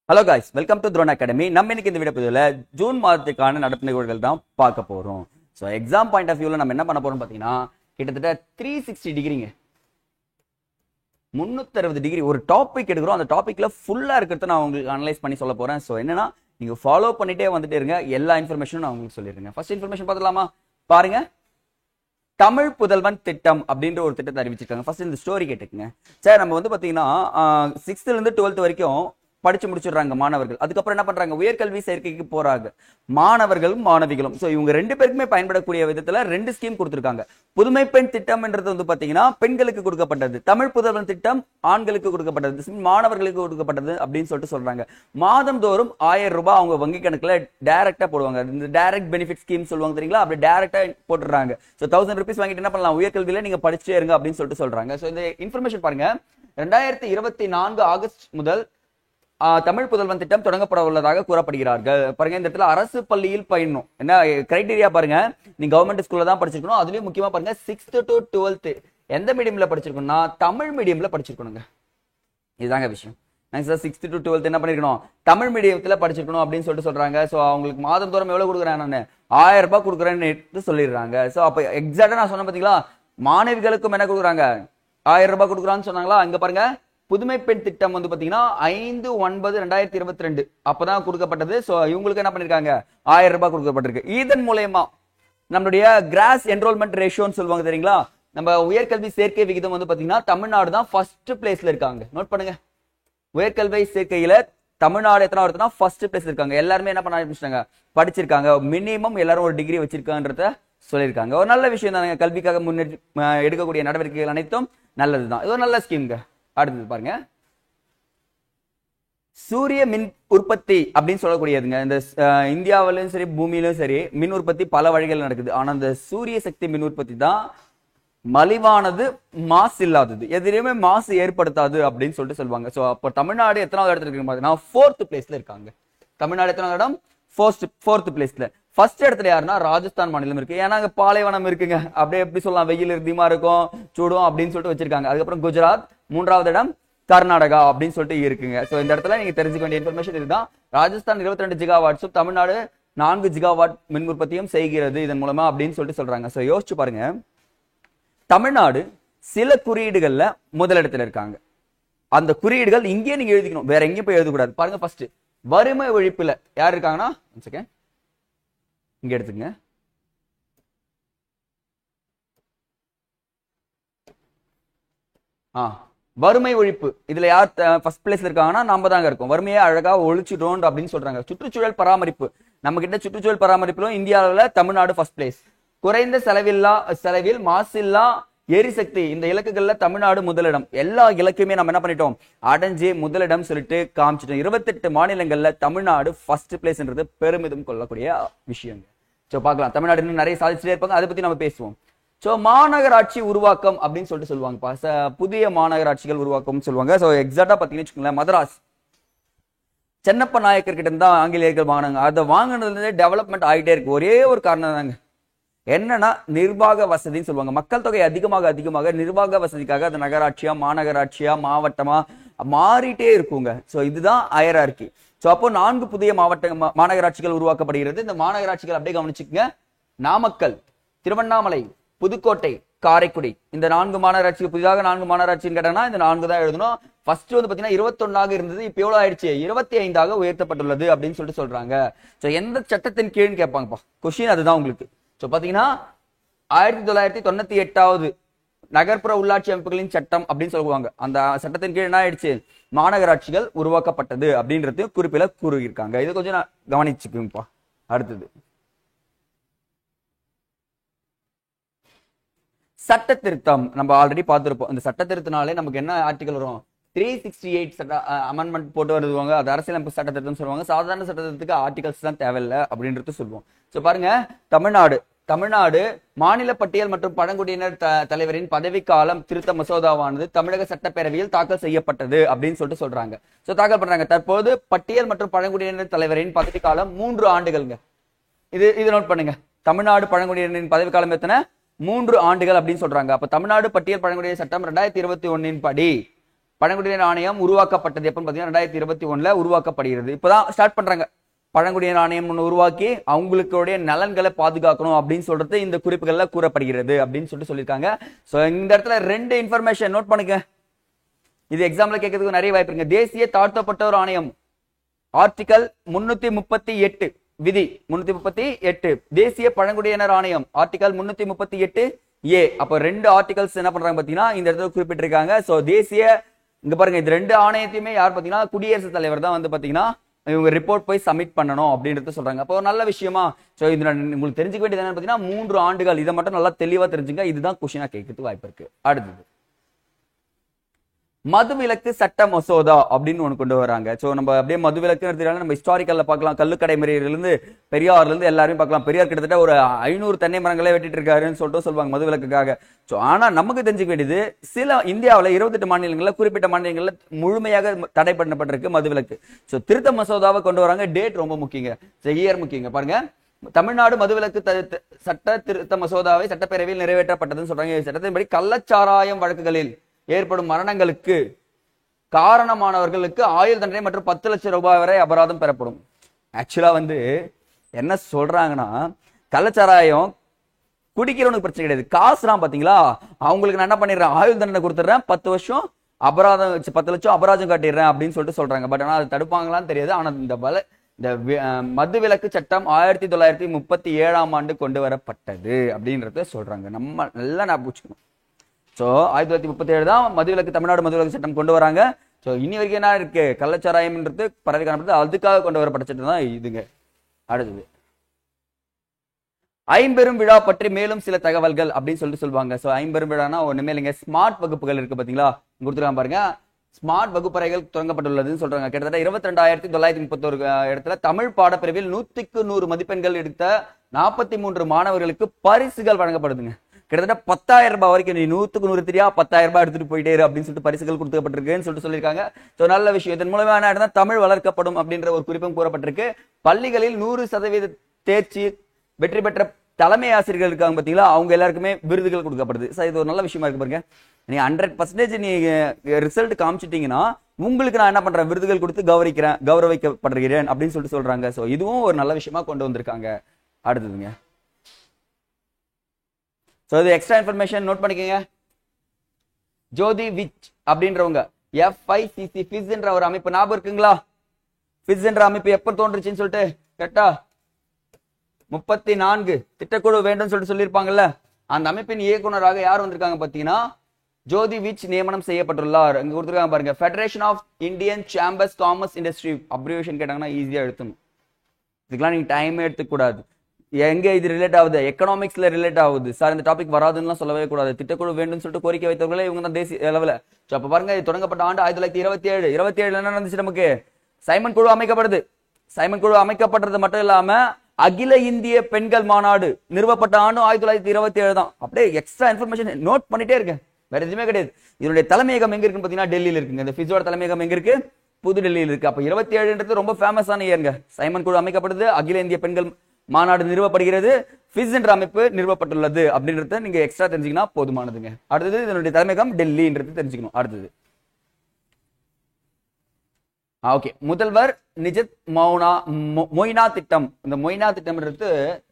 Hello guys, welcome to Throne Academy. நம்ம இன்னைக்கு இந்த வீடியோ ஜூன் மாதத்துக்கான நடப்பு நிகழ்வுகள் தான் பார்க்க போறோம். ஸோ எக்ஸாம் பாயிண்ட் ஆஃப் வியூல நம்ம என்ன பண்ண போறோம் பார்த்தீங்கன்னா, கிட்டத்தட்ட 360 டிகிரிங்க, 360 டிகிரி ஒரு டாபிக் எடுக்கிறோம். அந்த டாபிக்ல ஃபுல்லா இருக்கிறத நான் உங்களுக்கு அனலைஸ் பண்ணி சொல்ல போறேன். ஸோ என்னன்னா, நீங்க ஃபாலோ பண்ணிட்டே வந்துட்டே இருங்க. எல்லா இன்ஃபர்மேஷனும் நான் உங்களுக்கு சொல்லிடுறேங்க. First information பார்த்துலாமா? பாருங்க, தமிழ் புதல்வன் திட்டம் அப்படின்ற ஒரு திட்டத்தை அறிவிச்சிருக்காங்க. ஃபர்ஸ்ட் இந்த ஸ்டோரி கேட்டுக்குங்க. சார், நம்ம வந்து பாத்தீங்கன்னா 6th இருந்து 12th வரைக்கும் படிச்சு முடிச்சிடுறாங்க மாணவர்கள். அதுக்கப்புறம் என்ன பண்றாங்க, உயர்கல்வி சேர்க்கைக்கு போறாங்க மாணவர்களும் மாணவிகளும். சோ இவங்க ரெண்டு பேருக்குமே பயன்படக்கூடிய விதத்துல 2 ஸ்கீம் கொடுத்திருக்காங்க. புதுமை பெண் திட்டம்ன்றது வந்து பாத்தீங்கன்னா பெண்களுக்கு கொடுக்கப்பட்டது, தமிழ் புதல்வன் திட்டம் ஆண்களுக்கு கொடுக்கப்பட்டது, மாணவர்களுக்கு கொடுக்கப்பட்டது அப்படின்னு சொல்லிட்டு சொல்றாங்க. மாதந்தோறும் 1000 ரூபாய் அவங்க வங்கி கணக்குல டைரக்டா போடுவாங்க. இந்த டைரக்ட் பெனிஃபிட் ஸ்கீம் சொல்லுவாங்க தெரியுங்களா, அப்படி டைரக்டா போட்டுறாங்க. சோ 1000 rupees வாங்கிட்டு என்ன பண்ணலாம், உயர்கல்வியில நீங்க படிச்சுட்டே இருங்க அப்படின்னு சொல்லிட்டு சொல்றாங்க. சோ இந்த இன்ஃபர்மேஷன் பாருங்க, 2024 ஆகஸ்ட் முதல் தமிழ் புதல்வன் திட்டம் தொடங்கப்பட உள்ளதாக கூறப்படுகிறார்கள். பாருங்க, இந்த இடத்துல அரசு பள்ளியில் பயிரணும் என்ன கிரைடீரியா பாருங்க, நீங்க கவர்மெண்ட் ஸ்கூல்ல தான் படிச்சிருக்கணும். அதுலயும் முக்கியமா பாருங்க 6th to 12th எந்த மீடியம்ல படிச்சிருக்கணும்னா தமிழ் மீடியம்ல படிச்சிருக்கணுங்க. இதுதாங்க விஷயம். 6th to 12th என்ன பண்ணிருக்கணும், தமிழ் மீடியத்துல படிச்சிருக்கணும் அப்படின்னு சொல்லிட்டு சொல்றாங்க. சோ அவங்களுக்கு மாதம் தோறும் எவ்வளவு கொடுக்குறேன், நான் 1000 ரூபாய் கொடுக்குறேன்னு சொல்லிடுறாங்க. சோ அப்ப எக்ஸாக்டா நான் சொன்ன பாத்தீங்களா, மாணவிகளுக்கும் என்ன கொடுக்குறாங்க, 1000 ரூபாய் கொடுக்குறான்னு சொன்னாங்களா. அங்க பாருங்க, புதுமை பெண் திட்டம் வந்து பாத்தீங்கன்னா 5/9/2022 அப்பதான் கொடுக்கப்பட்டது. சோ இவங்களுக்கு என்ன பண்ணிருக்காங்க, 1000 ரூபாய் கொடுக்கப்பட்டிருக்கு. இதன் மூலமா நம்மளுடைய கிராஸ் என்ரோல்மெண்ட் ரேஷியோன்னு சொல்லுவாங்க தெரியுங்களா, நம்ம உயர்கல்வி சேர்க்கை விகிதம் வந்து பாத்தீங்கன்னா தமிழ்நாடு தான் ஃபர்ஸ்ட் பிளேஸ்ல இருக்காங்க. நோட் பண்ணுங்க, உயர்கல்வி சேர்க்கையில தமிழ்நாடு எத்தனை வருதுன்னா ஃபர்ஸ்ட் பிளேஸ் இருக்காங்க. எல்லாருமே என்ன பண்ண ஆரம்பிச்சிட்டாங்க, படிச்சிருக்காங்க. மினிமம் எல்லாரும் ஒரு டிகிரி வச்சிருக்காங்கன்றத சொல்லியிருக்காங்க. ஒரு நல்ல விஷயம் தாங்க. கல்விக்காக முன்னெடுத்து எடுக்கக்கூடிய நடவடிக்கைகள் அனைத்தும் நல்லதுதான். இது ஒரு நல்ல ஸ்கீம்ங்க. அடுத்தது பாருங்க, சூரிய மின் உற்பத்தி அப்படின்னு சொல்லக்கூடியதுங்க. இந்த இந்தியாவிலும் சரி பூமியிலும் சரி மின் உற்பத்தி பல வழிகள் நடக்குது. ஆனா இந்த சூரிய சக்தி மின் உற்பத்தி தான் மலிவானது, மாசு இல்லாதது, எதிரையுமே மாசு ஏற்படுத்தாது அப்படின்னு சொல்லிட்டு சொல்லுவாங்க. சோ அப்போ தமிழ்நாடு எத்தனாவது இடத்துல இருக்கு பாத்தீங்கன்னா 4th பிளேஸ்ல இருக்காங்க. தமிழ்நாடு எத்தனாவது இடம், 4th பிளேஸ்ல. ஃபர்ஸ்ட் இடத்துல யாருன்னா ராஜஸ்தான் மாநிலம் இருக்கு. ஏன்னா அங்க பாலைவனம் இருக்குங்க, அப்படியே எப்படி சொல்லலாம், வெயில் அதிகமா இருக்கும், சூடும் அப்படின்னு சொல்லிட்டு வச்சிருக்காங்க. அதுக்கப்புறம் குஜராத் 3வது இடம், கர்நாடகா அப்படின்னு சொல்லிட்டு இருக்குங்க. சோ இந்த இடத்துல நீங்க தெரிஞ்சுக்க வேண்டிய இன்ஃபர்மேஷன் இதுதான். ராஜஸ்தான் 22 ஜிகாவாட்ஸும் தமிழ்நாடு 4 ஜிகாவாட் மின் உற்பத்தியும் செய்கிறது இதன் மூலமா அப்படின்னு சொல்லிட்டு சொல்றாங்க. சோ யோசிச்சு பாருங்க, தமிழ்நாடு சில குறியீடுகள்ல முதலிடத்துல இருக்காங்க. அந்த குறியீடுகள் இங்கேயே நீங்க எழுதிக்கணும், வேற எங்கேயும் போய் எழுதக்கூடாது. பாருங்க, ஃபர்ஸ்ட் வறுமை ஒழிப்புல யார் இருக்காங்கன்னா, இங்க எடுத்துங்க, வறுமை ஒழிப்பு இதுல யார் ஃபர்ஸ்ட் பிளேஸ்ல இருக்காங்கன்னா நம்ம தாங்க இருக்கோம். வறுமையை அழகா ஒழிச்சிட்டோம் அப்படின்னு சொல்றாங்க. சுற்றுச்சூழல் பராமரிப்பு, நம்ம கிட்ட சுற்றுச்சூழல் பராமரிப்பிலும் இந்தியாவில் தமிழ்நாடு ஃபர்ஸ்ட் பிளேஸ். குறைந்த செலவில் மாசில்லா எரிசக்தி, இந்த இலக்குகள்ல தமிழ்நாடு முதலிடம். எல்லா இலக்குமே நம்ம என்ன பண்ணிட்டோம், அடைஞ்சு முதலிடம் சொல்லிட்டு காமிச்சிட்டோம். 28 மாநிலங்கள்ல தமிழ்நாடு ஃபர்ஸ்ட் பிளேஸ்ன்றது பெருமிதம் கொள்ளக்கூடிய விஷயம். சோ பார்க்கலாம், தமிழ்நாடு இன்னும் நிறைய சாதிச்சுட்டே இருப்பாங்க, அதை பத்தி நம்ம பேசுவோம். சோ மாநகராட்சி உருவாக்கம் அப்படின்னு சொல்லிட்டு சொல்லுவாங்க, புதிய மாநகராட்சிகள் உருவாக்கம் சொல்லுவாங்க. சோ எக்ஸாக்டா பாத்தீங்கன்னு வச்சுக்கோங்களேன், மதராஸ் சென்னப்ப நாயக்கர் கிட்ட இருந்தா ஆங்கிலேயர்கள் வாங்கினாங்க. அதை வாங்கினதுல டெவலப்மெண்ட் ஆகிட்டே இருக்கு. ஒரே ஒரு காரணம் தாங்க, என்னன்னா நிர்வாக வசதின்னு சொல்லுவாங்க. மக்கள் தொகை அதிகமாக நிர்வாக வசதிக்காக அது நகராட்சியா மாநகராட்சியா மாவட்டமா மாறிட்டே இருக்குங்க. சோ இதுதான் ஹையரார்கி. சோ அப்போ 4 புதிய மாநகராட்சிகள் உருவாக்கப்படுகிறது. இந்த மாநகராட்சிகள் அப்படியே கவனிச்சுக்கங்க, நாமக்கல், திருவண்ணாமலை, புதுக்கோட்டை, காரைக்குடி, இந்த 4 மாநகராட்சி. புதிதாக 4 மாநகராட்சின்னு கேட்டாங்கன்னா இந்த 4 தான் எழுதணும். ஃபர்ஸ்ட் வந்து பாத்தீங்கன்னா 21 இருந்தது, இப்ப எவ்வளவு ஆயிடுச்சு, 25 உயர்த்தப்பட்டுள்ளது அப்படின்னு சொல்லிட்டு சொல்றாங்க. சோ எந்த சட்டத்தின் கீழ்னு கேட்பாங்கப்பா, கொஸ்டின் அதுதான் உங்களுக்கு. சோ பாத்தீங்கன்னா 1998 நகர்ப்புற உள்ளாட்சி அமைப்புகளின் சட்டம் அப்படின்னு சொல்லுவாங்க. அந்த சட்டத்தின் கீழ் என்ன ஆயிடுச்சு, மாநகராட்சிகள் உருவாக்கப்பட்டது அப்படின்றது குறிப்பில கூறியிருக்காங்க. இது கொஞ்சம் கவனிச்சுக்குங்கப்பா. அடுத்தது சட்ட திருத்தம். நம்ம ஆல்ரெடி பார்த்திருப்போம். இந்த சட்ட திருத்தினாலே நமக்கு என்ன ஆர்டிகல் வரும், 368 அமெண்ட்மெண்ட் போட்டு வருவாங்க. அது அரசியலமைப்பு சட்ட திருத்தம் சொல்லுவாங்க. சாதாரண சட்ட திருத்தத்துக்கு ஆர்டிகல்ஸ் தான் தேவையில்லை அப்படின்றது சொல்லுவோம். சோ பாருங்க, தமிழ்நாடு மாநில பட்டியல் மற்றும் பழங்குடியினர் தலைவரின் பதவிக்காலம் திருத்த மசோதாவானது தமிழக சட்டப்பேரவையில் தாக்கல் செய்யப்பட்டது அப்படின்னு சொல்லிட்டு சொல்றாங்க. சோ தாக்கல் பண்றாங்க. தற்போது பட்டியல் மற்றும் பழங்குடியினர் தலைவரின் பதவிக்காலம் 3 ஆண்டுகள்ங்க. இது நோட் பண்ணுங்க, தமிழ்நாடு பழங்குடியினரின் பதவிக்காலம் எத்தனை, 3 ஆண்டுகள் அப்படின்னு சொல்றாங்க. அப்ப தமிழ்நாடு பட்டியல் பழங்குடியினர் சட்டம் 2021 படி பழங்குடியினர் ஆணையம் உருவாக்கப்பட்டது எப்பன்னு பாத்தீங்கன்னா 2021 உருவாக்கப்படுகிறது. இப்பதான் ஸ்டார்ட் பண்றாங்க. பழங்குடியினர் ஆணையம் ஒன்று உருவாக்கி அவங்களுடைய நலன்களை பாதுகாக்கணும் அப்படின்னு சொல்றது இந்த குறிப்புகள்ல கூறப்படுகிறது அப்படின்னு சொல்லியிருக்காங்க. சோ இந்த இடத்துல 2 இன்ஃபர்மேஷன் நோட் பண்ணுங்க. இது எக்ஸாம்ல கேட்கறதுக்கு நிறைய வாய்ப்பு இருக்கு. தேசிய தாழ்த்தப்பட்டோர் ஆணையம் ஆர்டிகல் 338 விதி 338, தேசிய பழங்குடியினர் ஆணையம் ஆர்டிகல் 338 ஏ. அப்ப 2 ஆர்டிகல்ஸ் என்ன பண்றாங்க பாத்தீங்கன்னா இந்த இடத்துல குறிப்பிட்டிருக்காங்க. சோ தேசிய இங்க பாருங்க, இது 2 ஆணையத்தையுமே யார் பாத்தீங்கன்னா குடியரசுத் தலைவர் தான் வந்து பாத்தீங்கன்னா இவங்க ரிப்போர்ட் போய் சப்மிட் பண்ணணும் அப்படின்றத சொல்றாங்க. அப்போ நல்ல விஷயமா. சோ இதுல உங்களுக்கு தெரிஞ்சுக்க வேண்டியது என்னன்னு பாத்தீங்கன்னா 3 ஆண்டுகள். இதை மட்டும் நல்லா தெளிவா தெரிஞ்சுங்க. இதுதான் கொஸ்டினா கேட்கறதுக்கு வாய்ப்பு இருக்கு. அடுத்தது மதுவிலக்கு சட்ட மசோதா அப்படின்னு ஒண்ணு கொண்டு வராங்க. சோ நம்ம அப்படியே மதுவிலக்கு நம்ம ஹிஸ்டாரிக்கல்ல பார்க்கலாம். கல்லுக்கடை மறியல்ல இருந்து பெரியார்ல இருந்து எல்லாரையும் பார்க்கலாம். பெரியார் கிட்டத்தட்ட ஒரு 500 தென்னை மரங்களே வெட்டிட்டு இருக்காருன்னு சொல்லுவாங்க மதுவிலக்குக்காக. சோ ஆனா நமக்கு தெரிஞ்சுக்க வேண்டியது சில இந்தியாவில 28 மாநிலங்கள்ல குறிப்பிட்ட மாநிலங்கள்ல முழுமையாக தடை பண்ணப்பட்டிருக்கு மதுவிலக்கு. சோ திருத்த மசோதாவை கொண்டு வராங்க. டேட் ரொம்ப முக்கியங்க, இயர் முக்கியங்க. பாருங்க, தமிழ்நாடு மதுவிலக்கு சட்ட திருத்த மசோதாவை சட்டப்பேரவையில் நிறைவேற்றப்பட்டதுன்னு சொல்றாங்க. சட்டத்தின்படி கள்ளச்சாராயம் வழக்குகளில் ஏற்படும் மரணங்களுக்கு காரணமானவர்களுக்கு ஆயுள் தண்டனை மற்றும் 10 லட்சம் ரூபாய் வரை அபராதம் பெறப்படும். ஆக்சுவலா வந்து என்ன சொல்றாங்கன்னா, கள்ளச்சாராயம் குடிக்கிறவனுக்கு பிரச்சனை கிடையாது. காசுலாம் பாத்தீங்களா, அவங்களுக்கு நான் என்ன பண்ணிடுறேன், ஆயுள் தண்டனை கொடுத்துட்றேன், 10 வருஷம் அபராதம் 10 லட்சம் அபராதம் காட்டிடுறேன் அப்படின்னு சொல்றாங்க. பட் ஆனா அது தடுப்பாங்களான்னு தெரியாது. ஆனா இந்த மது விலக்கு சட்டம் 1937 ஆண்டு கொண்டு வரப்பட்டது அப்படின்றத சொல்றாங்க. நம்ம நல்லா ஞாபகம் வச்சுக்கணும். சோ 1937 தான் மதுவிலக்கு தமிழ்நாடு மதுவிலக்கு சட்டம் கொண்டு வராங்க. சோ இனி வரைக்கும் என்ன இருக்கு, கள்ளச்சாராயம்ன்றது பரவி காணப்படுது. அதுக்காக கொண்டு வரப்பட்ட சட்டம் தான் இதுங்க. அடுத்தது ஐம்பெரும் விழா பற்றி மேலும் சில தகவல்கள் அப்படின்னு சொல்லுவாங்க. சோ ஐம்பெரும் விழானா ஒண்ணுமே இல்லைங்க, ஸ்மார்ட் வகுப்புகள் இருக்கு பாத்தீங்களா, கொடுத்துருக்காங்க பாருங்க. ஸ்மார்ட் வகுப்பறைகள் தொடங்கப்பட்டுள்ளதுன்னு சொல்றாங்க. கிட்டத்தட்ட 22,931 இடத்துல தமிழ் பாடப்பிரிவில் 100க்கு 100 மதிப்பெண்கள் எடுத்த 43 மாணவர்களுக்கு பரிசுகள் வழங்கப்படுதுங்க. கிட்டத்தட்ட 10,000 ரூபாய் வரைக்கும், நீ 100க்கு 100 தெரியா 10,000 ரூபாய் எடுத்துட்டு போயிட்டே அப்படின்னு பரிசுகள் கொடுக்கப்பட்டிருக்குன்னு சொல்லியிருக்காங்க. சோ நல்ல விஷயம். இதன் மூலமா என்ன தமிழ் வளர்க்கப்படும் அப்படின்ற ஒரு குறிப்பும் கூறப்பட்டிருக்கு. பள்ளிகளில் 100% தேர்ச்சி வெற்றி பெற்ற தலைமை ஆசிரியர்கள் இருக்காங்க பாத்தீங்களா, அவங்க எல்லாருக்குமே விருதுகள் கொடுக்கப்படுது. சார் இது ஒரு நல்ல விஷயமா இருக்கு பாருங்க. நீ 100% நீ ரிசல்ட் காமிச்சிட்டீங்கன்னா உங்களுக்கு நான் என்ன பண்றேன், விருதுகள் கொடுத்து கௌரவிக்கப்படுகிறேன் அப்படின்னு சொல்றாங்க. சோ இதுவும் ஒரு நல்ல விஷயமா கொண்டு வந்திருக்காங்க. அடுத்ததுங்க, சோ இது எக்ஸ்ட்ரா இன்ஃபர்மேஷன் நோட் பண்ணிக்கங்க. ஜோதி விச் அப்படின்றவங்க FICC ஃபிஸ் என்ற ஒரு அமைப்பு ஞாபகம் இருக்குங்களா? ஃபிஸ் என்ற அமைப்பு எப்ப தோன்றுச்சுன்னு சொல்லிட்டு கரெக்டா 34 திட்டக்குழு வேண்டும் சொல்லியிருப்பாங்கல்ல. அந்த அமைப்பின் இயக்குனராக யார் வந்திருக்காங்க பாத்தீங்கன்னா ஜோதி விச் நியமனம் செய்யப்பட்டுள்ளார். இங்க கொடுத்துருக்காங்க பாருங்க, federation of Indian chambers commerce industry. Abbreviation கேட்டாங்கன்னா ஈஸியா எடுத்துணும். இதுக்கெல்லாம் நீங்க டைமே எடுத்துக்கூடாது. எங்க இது ரிலேட் ஆகுது, எக்கனாமிக்ஸ்ல ரிலேட் ஆகுது. சார் இந்த டாபிக் வராதுன்னு சொல்லவே கூடாது. திட்டக்குழு வேண்டும் சொல்லிட்டு கோரிக்கை வைத்தவர்களே இவங்க தான் தேசிய அளவுல. அப்ப பாருங்க, இது தொடங்கப்பட்ட ஆண்டு 1927 என்ன நடந்துச்சு, நமக்கு சைமன் குழு அமைக்கப்படுது. சைமன் குழு அமைக்கப்பட்டது மட்டும் இல்லாம அகில இந்திய பெண்கள் மாநாடு நிறுவப்பட்ட ஆண்டு 1927 தான். அப்படியே எக்ஸ்ட்ரா இன்ஃபர்மேஷன் நோட் பண்ணிட்டே இருக்கேன், வேற எதுவுமே கிடையாது. இதனுடைய தலைமையகம் எங்க இருக்குன்னு பாத்தீங்கன்னா டெல்லியில இருக்குங்க. இந்த ஃபிஸோட தலைமையகம் எங்க இருக்கு, புது டெல்லியில் இருக்கு. அப்ப 27ன்றது ரொம்ப ஃபேமஸான இயருங்க. சைமன் குழு அமைக்கப்படுது, அகில இந்திய பெண்கள் மாநாடு நிறுவப்படுகிறது, ஃபிஸ் என்ற அமைப்பு நிறுவப்பட்டுள்ளது அப்படின்றத நீங்க எக்ஸ்ட்ரா தெரிஞ்சுக்கணும் போதுமானதுங்க. அடுத்தது இதனுடைய தலைமையகம் டெல்லின்றது தெரிஞ்சுக்கணும். அடுத்தது ஓகே, முதல்வர் நிஜத் மொய்னா திட்டம். இந்த மொய்னா திட்டம்ன்றது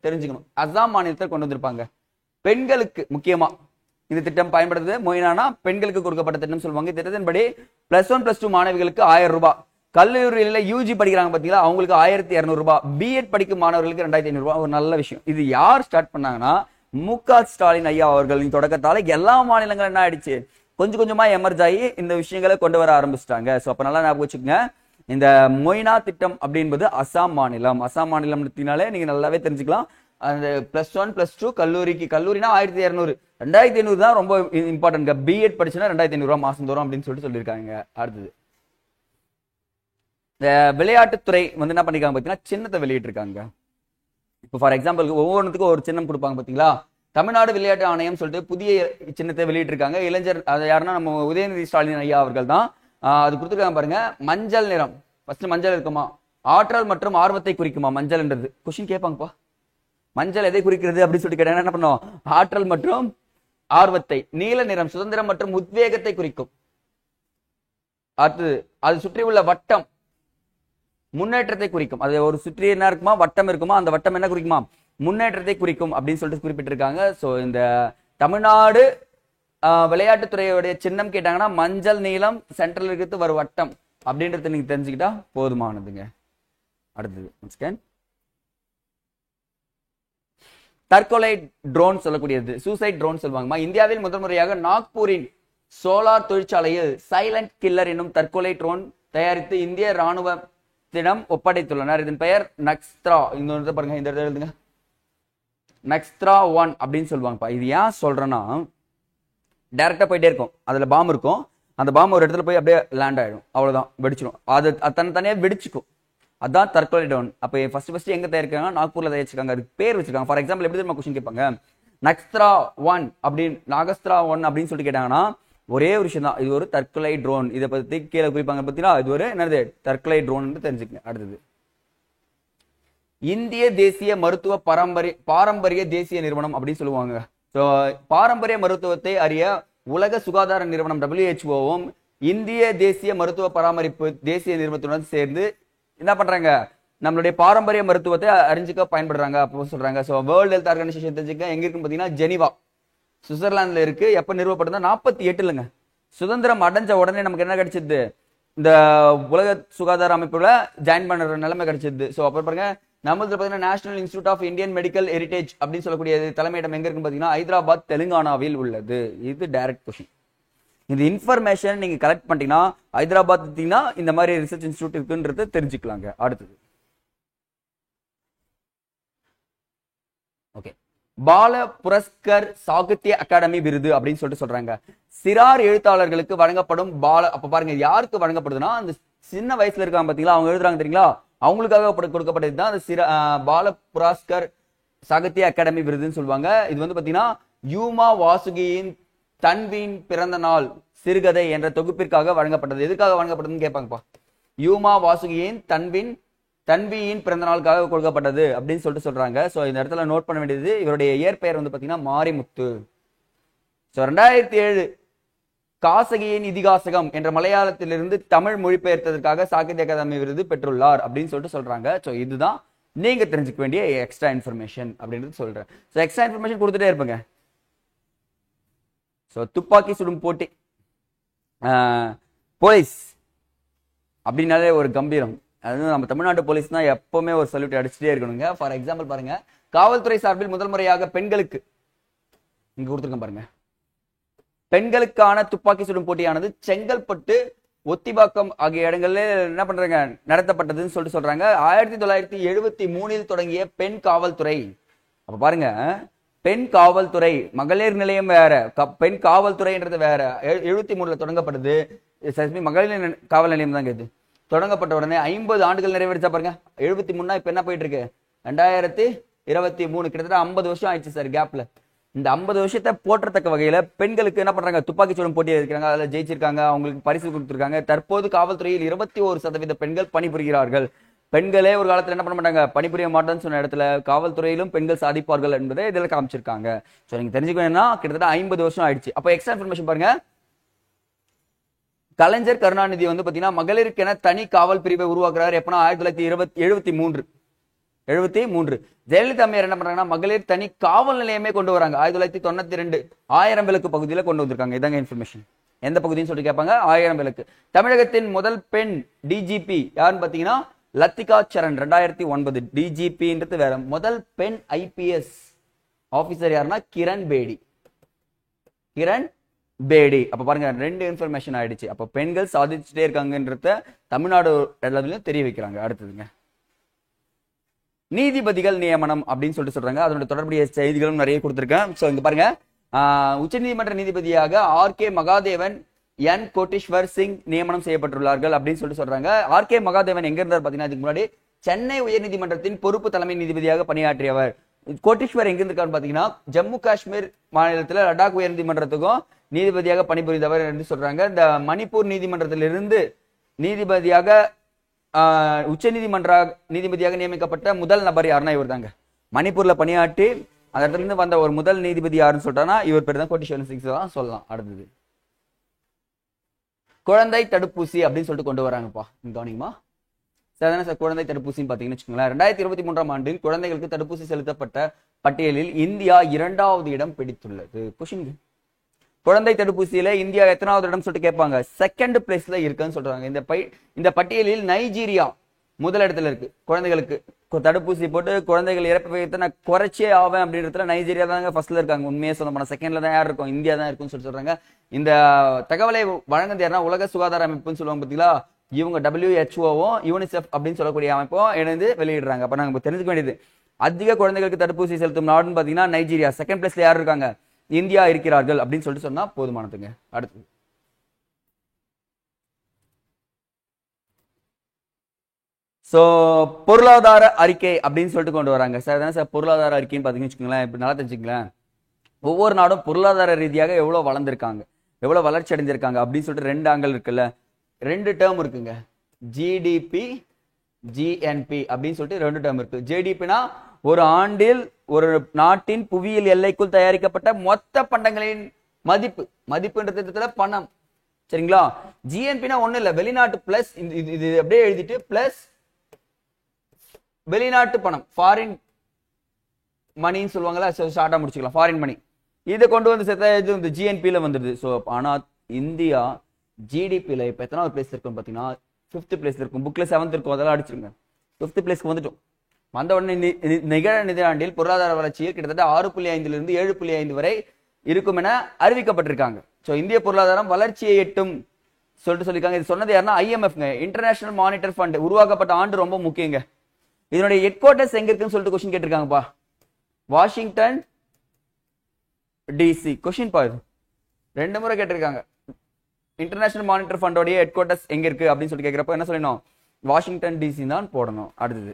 தெரிஞ்சுக்கணும். அசாம் மாநிலத்தில் கொண்டு வந்திருப்பாங்க. பெண்களுக்கு முக்கியமா இந்த திட்டம் பயன்படுது. மொய்னானா பெண்களுக்கு கொடுக்கப்பட்ட திட்டம் சொல்லுவாங்க. திட்டத்தின்படி +1 +2 மாணவிகளுக்கு 1000 ரூபாய், கல்லூரியில யூஜி படிக்கிறாங்க பாத்தீங்களா அவங்களுக்கு 1200 ரூபாய், பிஎட் படிக்கும் மாணவர்களுக்கு 2500 ரூபாய். ஒரு நல்ல விஷயம். இது யார் ஸ்டார்ட் பண்ணாங்கன்னா மு.க. ஸ்டாலின் ஐயா அவர்களின் தொடக்கத்தால எல்லா மாநிலங்களும் என்ன ஆயிடுச்சு, கொஞ்சம் கொஞ்சமா எமர்ஜ் ஆகி இந்த விஷயங்களை கொண்டு வர ஆரம்பிச்சிட்டாங்க. சோ அப்ப நல்லா ஞாபகம் வச்சுக்கோங்க. இந்த மொய்னா திட்டம் அப்படின்றது அசாம் மாநிலம். அசாம் மாநிலம் நீங்க நல்லாவே தெரிஞ்சுக்கலாம். அந்த +1 +2 கல்லூரினா 1200, 2500 தான் ரொம்ப இம்பார்ட்டன்ட். பிஎட் படிச்சுன்னா 2500 ரூபாய் மாசம் தோறும் அப்படின்னு சொல்லியிருக்காங்க. அடுத்தது இந்த விளையாட்டுத்துறை வந்து என்ன பண்ணிருக்காங்க பாத்தீங்கன்னா சின்னத்தை வெளியிட்டு இருக்காங்க. இப்போ ஃபார் எக்ஸாம்பிள் ஒவ்வொன்றுத்துக்கும் ஒரு சின்னம் கொடுப்பாங்க பாத்தீங்களா. தமிழ்நாடு விளையாட்டு ஆணையம் சொல்லிட்டு புதிய சின்னத்தை வெளியிட்டு இருக்காங்க. இளைஞர் அது யாருன்னா நம்ம உதயநிதி ஸ்டாலின் ஐயா அவர்கள் தான். அது கொடுத்துருக்காங்க பாருங்க. மஞ்சள் நிறம், ஃபர்ஸ்ட் மஞ்சள் இருக்குமா, ஆற்றல் மற்றும் ஆர்வத்தை குறிக்குமா மஞ்சள்ன்றது. கொஸ்டின் கேட்பாங்கப்பா, மஞ்சள் எதை குறிக்கிறது அப்படின்னு சொல்லிட்டு கேட்டாங்க. என்ன பண்ணுவோம், ஆற்றல் மற்றும் ஆர்வத்தை. நீல நிறம் சுதந்திரம் மற்றும் உத்வேகத்தை குறிக்கும். அடுத்தது அது சுற்றி உள்ள வட்டம் முன்னேற்றத்தை குறிக்கும். அது ஒரு சுற்றி என்ன இருக்குமா, வட்டம் இருக்குமா, அந்த வட்டம் என்ன குறிக்குமா, முன்னேற்றத்தை குறிக்கும் அப்படின்னு சொல்லிட்டு குறிப்பிட்டிருக்காங்க. ஸோ இந்த தமிழ்நாடு விளையாட்டுத்துறையுடைய சின்னம் கேட்டாங்கன்னா மஞ்சள் நீளம் சென்ட்ரல் இருக்கிறது ஒரு வட்டம் அப்படின்றத நீங்க தெரிஞ்சுக்கிட்டா போதுமானதுங்க. அடுத்தது தற்கொலை ட்ரோன் சொல்லக்கூடியது, சூசைட் ட்ரோன் சொல்லுவாங்கம்மா. இந்தியாவில் முதல் முறையாக நாக்பூரின் சோலார் தொழிற்சாலையில் சைலண்ட் கில்லர் என்னும் தற்கொலை ட்ரோன் தயாரித்து இந்திய ராணுவத்திடம் ஒப்படைத்துள்ளனர். இதன் பெயர் நக்ஸ்த்ரா. இந்த பாருங்க, இந்த இடத்துல எழுதுங்க, நக்ஸ்த்ரா 1 அப்படின்னு சொல்லுவாங்கப்பா. இது ஏன் சொல்றேன்னா, டைரக்டா போயிட்டே இருக்கும், அதுல பாம்பு இருக்கும், அந்த பாம்பு ஒரு இடத்துல போய் அப்படியே லேண்ட் ஆயிடும், அவ்வளவுதான், வெடிச்சிடும். அது தனியா வெடிச்சுக்கும். அதான் தற்கொலை ட்ரோன். அப்ப ஃபர்ஸ்ட் எங்க தயாரிக்கிறாங்க, நாக்பூர்ல தயாரிச்சிருக்காங்க. அதுக்கு பேர் வச்சிருக்காங்க. ஃபார் எக்ஸாம்பிள் எப்படி தெரியுமா கொஸ்டின் கேட்பாங்க, நக்ஸ்த்ரா 1 அப்படின்னு, நாகஸ்த்ரா 1 அப்படின்னு சொல்லிட்டு கேட்டாங்கன்னா ஒரே ஒரு விஷயம் தான், இது ஒரு தற்கொலை ட்ரோன். இதை பத்தி கீழே குறிப்பாங்க பார்த்தீங்கன்னா, இது ஒரு என்னது தற்கொலை ட்ரோன் தெரிஞ்சுக்கங்க. அடுத்தது இந்திய தேசிய மருத்துவ பாரம்பரிய தேசிய நிறுவனம் அப்படின்னு சொல்லுவாங்க. பாரம்பரிய மருத்துவத்தை அறிய உலக சுகாதார நிறுவனம் WHO-வும் இந்திய தேசிய மருத்துவ பராமரிப்பு தேசிய நிறுவனத்துடன் சேர்ந்து என்ன பண்றாங்க, நம்மளுடைய பாரம்பரிய மருத்துவத்தை அறிஞ்சுக்க பயன்படுறாங்க அப்போ சொல்றாங்க. ஸோ வேர்ல்டு ஹெல்த் ஆர்கனைசேஷன் தெரிஞ்சுக்க எங்க இருக்குன்னு பாத்தீங்கன்னா ஜெனிவா, சுவிட்சர்லாந்துல இருக்கு. எப்ப நிறுவப்பட்டதா 48ங்க. சுதந்திரம் அடைஞ்ச உடனே நமக்கு என்ன கிடைச்சது, இந்த உலக சுகாதார அமைப்புல ஜாயின் பண்ற நிலைமை கிடைச்சது. ஸோ அப்ப பாருங்க, நமக்கு பாத்தீங்கன்னா national institute of Indian medical heritage அப்படின்னு சொல்லக்கூடிய தலைமையிடம் எங்க இருக்குன்னு பாத்தீங்கன்னா ஹைதராபாத் தெலுங்கானாவில் உள்ளது. இது டைரக்ட் கொஸ்டின். இந்த இன்ஃபர்மேஷன் நீங்க கலெக்ட் பண்ணிட்டீங்கன்னா ஹைதராபாத் இந்த மாதிரி ரிசர்ச் இன்ஸ்டிடியூட் இருக்குன்றது தெரிஞ்சுக்கலாங்க. அடுத்தது ஓகே, பால புரஸ்கர் சாகித்ய அகாடமி விருது அப்படின்னு சொல்லிட்டு சொல்றாங்க. சிறார் எழுத்தாளர்களுக்கு வழங்கப்படும் அப்ப பாருங்க யாருக்கு வழங்கப்படுதுன்னா, அந்த சின்ன வயசுல இருக்காங்க பாத்தீங்களா, அவங்க எழுதுறாங்க தெரியுங்களா, அவங்களுக்காக கொடுக்கப்பட்டது தான் அந்த பால புரஸ்கர் சாகித்ய அகாடமி விருதுன்னு சொல்லுவாங்க. இது பாத்தீங்கன்னா யூமா வாசுகியின் தன்வியின் பிறந்த நாள் சிறுகதை என்ற தொகுப்பிற்காக வழங்கப்பட்டது. எதுக்காக வழங்கப்பட்டதுன்னு கேட்பாங்கப்பா. யூமா வாசுகியின் தன்வியின் பிறந்த நாளுக்காக கொடுக்கப்பட்டது அப்படின்னு சொல்லிட்டு சொல்றாங்க. சோ இந்த இடத்துல நோட் பண்ண வேண்டியது, இவருடைய இயற்பெயர் பாத்தீங்கன்னா மாரிமுத்து. 2007 காசகியின் இதிகாசகம் என்ற மலையாளத்திலிருந்து தமிழ் மொழிபெயர்த்ததற்காக சாகித்ய அகாதமி விருது பெற்றுள்ளார் அப்படின்னு சொல்லிட்டு சொல்றாங்க. சோ இதுதான் நீங்க தெரிஞ்சுக்க வேண்டிய எக்ஸ்ட்ரா இன்ஃபர்மேஷன் அப்படின்றது சொல்றேன். சோ எக்ஸ்ட்ரா இன்ஃபர்மேஷன் கொடுத்துட்டே இருப்பேங்க. சோ துப்பாக்கி சுடும் போட்டி, போலீஸ் அப்படின்னாலே ஒரு கம்பீரம். அது நம்ம தமிழ்நாட்டு போலீஸ்னா எப்பவுமே ஒரு சல்யூட் அடிச்சுட்டே இருக்கணுங்க. ஃபார் எக்ஸாம்பிள் பாருங்க, காவல்துறை சார்பில் முதல் முறையாக பெண்களுக்கு இங்க கொடுத்துருக்கேன் பாருங்க, பெண்களுக்கான துப்பாக்கி சுடும் போட்டியானது செங்கல்பட்டு, ஒத்திபாக்கம் ஆகிய இடங்கள்ல என்ன பண்றாங்க நடத்தப்பட்டதுன்னு சொல்லிட்டு சொல்றாங்க. 1973 தொடங்கிய பெண் காவல்துறை. அப்ப பாருங்க, பெண் காவல்துறை, மகளிர் நிலையம் வேற, பெண் காவல்துறைன்றது வேற. 73 தொடங்கப்பட்டது. மகளிர் காவல் நிலையம் தாங்க இது. தொடங்கப்பட்ட உடனே 50 ஆண்டுகள் நிறைவேறிச்சா பாருங்க. 73 இப்ப என்ன போயிட்டு இருக்கு, 2023, கிட்டத்தட்ட 50 வருஷம் ஆயிடுச்சு சார் கேப்ல. இந்த 50 வருஷத்தை போற்றத்தக்க வகையில பெண்களுக்கு என்ன பண்றாங்க, துப்பாக்கி சூடும் போட்டி இருக்கிறாங்க, அதுல ஜெயிச்சிருக்காங்க, அவங்களுக்கு பரிசு கொடுத்திருக்காங்க. தற்போது காவல்துறையில் 21% பெண்கள் பணிபுரிகிறார்கள். பெண்களே ஒரு காலத்துல என்ன பண்ண மாட்டாங்க, பணிபுரிய மாட்டோம்னு சொன்ன இடத்துல காவல்துறையிலும் பெண்கள் சாதிப்பார்கள் என்பதை இதுல காமிச்சிருக்காங்க. சோ நீங்க தெரிஞ்சுக்கணும்னா கிட்டத்தட்ட 50 வருஷம் ஆயிடுச்சு. அப்ப எக்ஸ்ட்ரா இன்ஃபர்மேஷன் பாருங்க, கலைஞர் கருணாநிதி பாத்தீங்கன்னா மகளிருக்கென தனி காவல் பிரிவை உருவாக்குறாரு. எப்பனா 1973. ஜெயலலிதா அம்மையார் என்ன பண்றாங்கன்னா மகளிர் தனி காவல் நிலையமே கொண்டு வராங்க. 1992 1000 விளக்கு பகுதியில கொண்டு வந்திருக்காங்க. இதாங்க இன்ஃபர்மேஷன். எந்த பகுதின்னு சொல்லி கேட்பாங்க, 1000 விளக்கு. தமிழகத்தின் முதல் பெண் டிஜிபி யாருன்னு பாத்தீங்கன்னா லத்திகா சரண், 2009. டிஜிபின்றது வேற. முதல் பெண் ஐபிஎஸ் ஆபீசர் யாருன்னா கிரண் பேடி. அப்ப பாருங்க 2 இன்ஃபர்மேஷன் ஆயிடுச்சு. அப்ப பெண்கள் சாதிச்சுட்டே இருக்காங்கன்றத தமிழ்நாடு எல்லாத்துலயும் தெரிய வைக்கிறாங்க. அடுத்ததுங்க, நீதிபதிகள் நியமனம் அப்படின்னு சொல்லிட்டு சொல்றாங்க. அதனுடைய தொடர்புடைய செய்திகளும் நிறைய கொடுத்திருக்கேன். சோ இங்க பாருங்க, உச்சநீதிமன்ற நீதிபதியாக ஆர்.கே. மகாதேவன், என் கோட்டீஸ்வர் சிங் நியமனம் செய்யப்பட்டுள்ளார்கள் அப்படின்னு சொல்லிட்டு சொல்றாங்க. ஆர்.கே. மகாதேவன் எங்க இருந்தார் பாத்தீங்கன்னா, இதுக்கு முன்னாடி சென்னை உயர்நீதிமன்றத்தின் பொறுப்பு தலைமை நீதிபதியாக பணியாற்றியவர். கோட்டீஸ்வர் எங்க இருக்காருன்னு பாத்தீங்கன்னா ஜம்மு காஷ்மீர் மாநிலத்துல லடாக் உயர்நீதிமன்றத்துக்கும் நீதிபதியாக பணிபுரிந்தவர் என்று சொல்றாங்க. இந்த மணிப்பூர் நீதிமன்றத்திலிருந்து நீதிபதியாக உச்ச நீதிபதியாக நியமிக்கப்பட்ட முதல் நபர் யாருன்னா இவர் தாங்க. மணிப்பூர்ல பணியாற்றி அந்த இடத்துல இருந்து வந்த ஒரு முதல் நீதிபதி யாருன்னு சொல்றாங்கன்னா இவர் பேர் தான் கோட்டீஸ்வரன் சிங் தான் சொல்லலாம். அடுத்தது குழந்தை தடுப்பூசி அப்படின்னு சொல்லிட்டு கொண்டு வராங்கப்பா. கவனிங்கம்மா. சாதாரண சார் குழந்தை தடுப்பூசின்னு பாத்தீங்கன்னு வச்சுக்கோங்களேன். 2023ஆம் ஆண்டில் குழந்தைகளுக்கு தடுப்பூசி செலுத்தப்பட்ட பட்டியலில் இந்தியா 2வது இடம் பிடித்துள்ளது. கொஸ்டின், குழந்தை தடுப்பூசியில இந்தியா எத்தனாவது இடம் சொல்லிட்டு கேட்பாங்க. 2nd பிளேஸ்ல இருக்குன்னு சொல்றாங்க. இந்த பட்டியலில் நைஜீரியா முதல் இடத்துல இருக்கு. குழந்தைகளுக்கு தடுப்பூசி போட்டு குழந்தைகள் இறப்பு விகிதத்தை நான் குறைச்சே ஆவேன் அப்படின்றதுல நைஜீரியா தாங்க ஃபர்ஸ்ட்ல இருக்காங்க. உண்மையே சொல்ல போனா 2ண்ட்ல தான் யார் இருக்கும், இந்தியா தான் இருக்குன்னு சொல்லி சொல்றாங்க. இந்த தகவலை வழங்குது யாருன்னா உலக சுகாதார அமைப்புன்னு சொல்லுவாங்க பாத்தீங்களா, இவங்க WHO-வும் யூனிசெஃப் அப்படின்னு சொல்லக்கூடிய அமைப்பும் இணைந்து வெளியிடுறாங்க. அப்ப நாங்க தெரிஞ்சுக்க வேண்டியது, அதிக குழந்தைகளுக்கு தடுப்பூசி செலுத்தும் நாடுன்னு பாத்தீங்கன்னா நைஜீரியா. 2nd பிளேஸ்ல யார் இருக்காங்க, இந்தியா இருக்கிறார்கள் அப்படின்னு சொல்லிட்டு சொன்னா போதுமானதுங்க. அடுத்து சோ பொருளாதார அறிக்கை அப்படின்னு சொல்லிட்டு கொண்டு வராங்க. சார் தானே சார் பொருளாதார அறிக்கைன்னு பாத்தீங்கன்னு வச்சுக்கோங்களேன். இப்ப நல்லா தெரிஞ்சுங்களேன், ஒவ்வொரு நாடும் பொருளாதார ரீதியாக எவ்வளவு வளர்ந்திருக்காங்க, எவ்வளவு வளர்ச்சி அடைஞ்சிருக்காங்க அப்படின்னு சொல்லிட்டு 2 ஆங்கிள் இருக்குல்ல, 2 டேர்ம் இருக்குங்க. ஜிடிபி, ஜிஎன்பி அப்படின்னு சொல்லிட்டு 2 டேர்ம் இருக்கு. ஜிடிபினா ஒரு ஆண்டில் ஒரு நாட்டின் புவியியல் எல்லைக்குள் தயாரிக்கப்பட்ட மொத்த பண்டங்களின் மதிப்பு, மதிப்புன்ற பணம், சரிங்களா. ஜிஎன்பினா ஒண்ணு இல்ல, வெளிநாட்டு பிளஸ் இது அப்படியே எழுதிட்டு பிளஸ் வெளிநாட்டு பணம், ஃபாரின் மணின்னு சொல்லுவாங்களா, ஷார்ட்டா முடிச்சுக்கலாம், ஃபாரின் மணி. இதை கொண்டு வந்து சேர்த்தா இது இந்த ஜிஎன்பில வந்துடுது. ஸோ ஆனா இந்தியா ஜிடிபியில் இப்போ எத்தனாவது பிளேஸ் இருக்கும் பார்த்தீங்கன்னா 5th பிளேஸ் இருக்கும். புக்ல 7th இருக்கும், அதெல்லாம் அடிச்சிருங்க. 5th பிளேஸ்க்கு வந்துட்டோம். வந்த உடனே நிகழ நிதியாண்டில் பொருளாதார வளர்ச்சியில் கிட்டத்தட்ட 6.5 7.5 வரை இருக்கும் என அறிவிக்கப்பட்டிருக்காங்க. ஸோ இந்திய பொருளாதாரம் வளர்ச்சியை எட்டும் சொல்லிட்டு சொல்லியிருக்காங்க. இது சொன்னது யாருன்னா IMF-ங்க, இன்டர்நேஷனல் மானிட்டரி ஃபண்ட். உருவாக்கப்பட்ட ஆண்டு ரொம்ப முக்கியங்க. இதனுடைய ஹெட் குவார்டர்ஸ் எங்க இருக்குன்னு சொல்லிட்டு கொஸ்டின் கேட்டிருக்காங்கப்பா. Washington DC. கொஸ்டின் பாரு, 2 முறை கேட்டிருக்காங்க. இன்டர்நேஷனல் மானிட்டரி ஃபண்டோடைய ஹெட் குவார்டர்ஸ் எங்க இருக்கு அப்படின்னு சொல்லி கேட்கிறப்ப என்ன சொல்லணும், வாஷிங்டன் DC தான் போடணும். அடுத்தது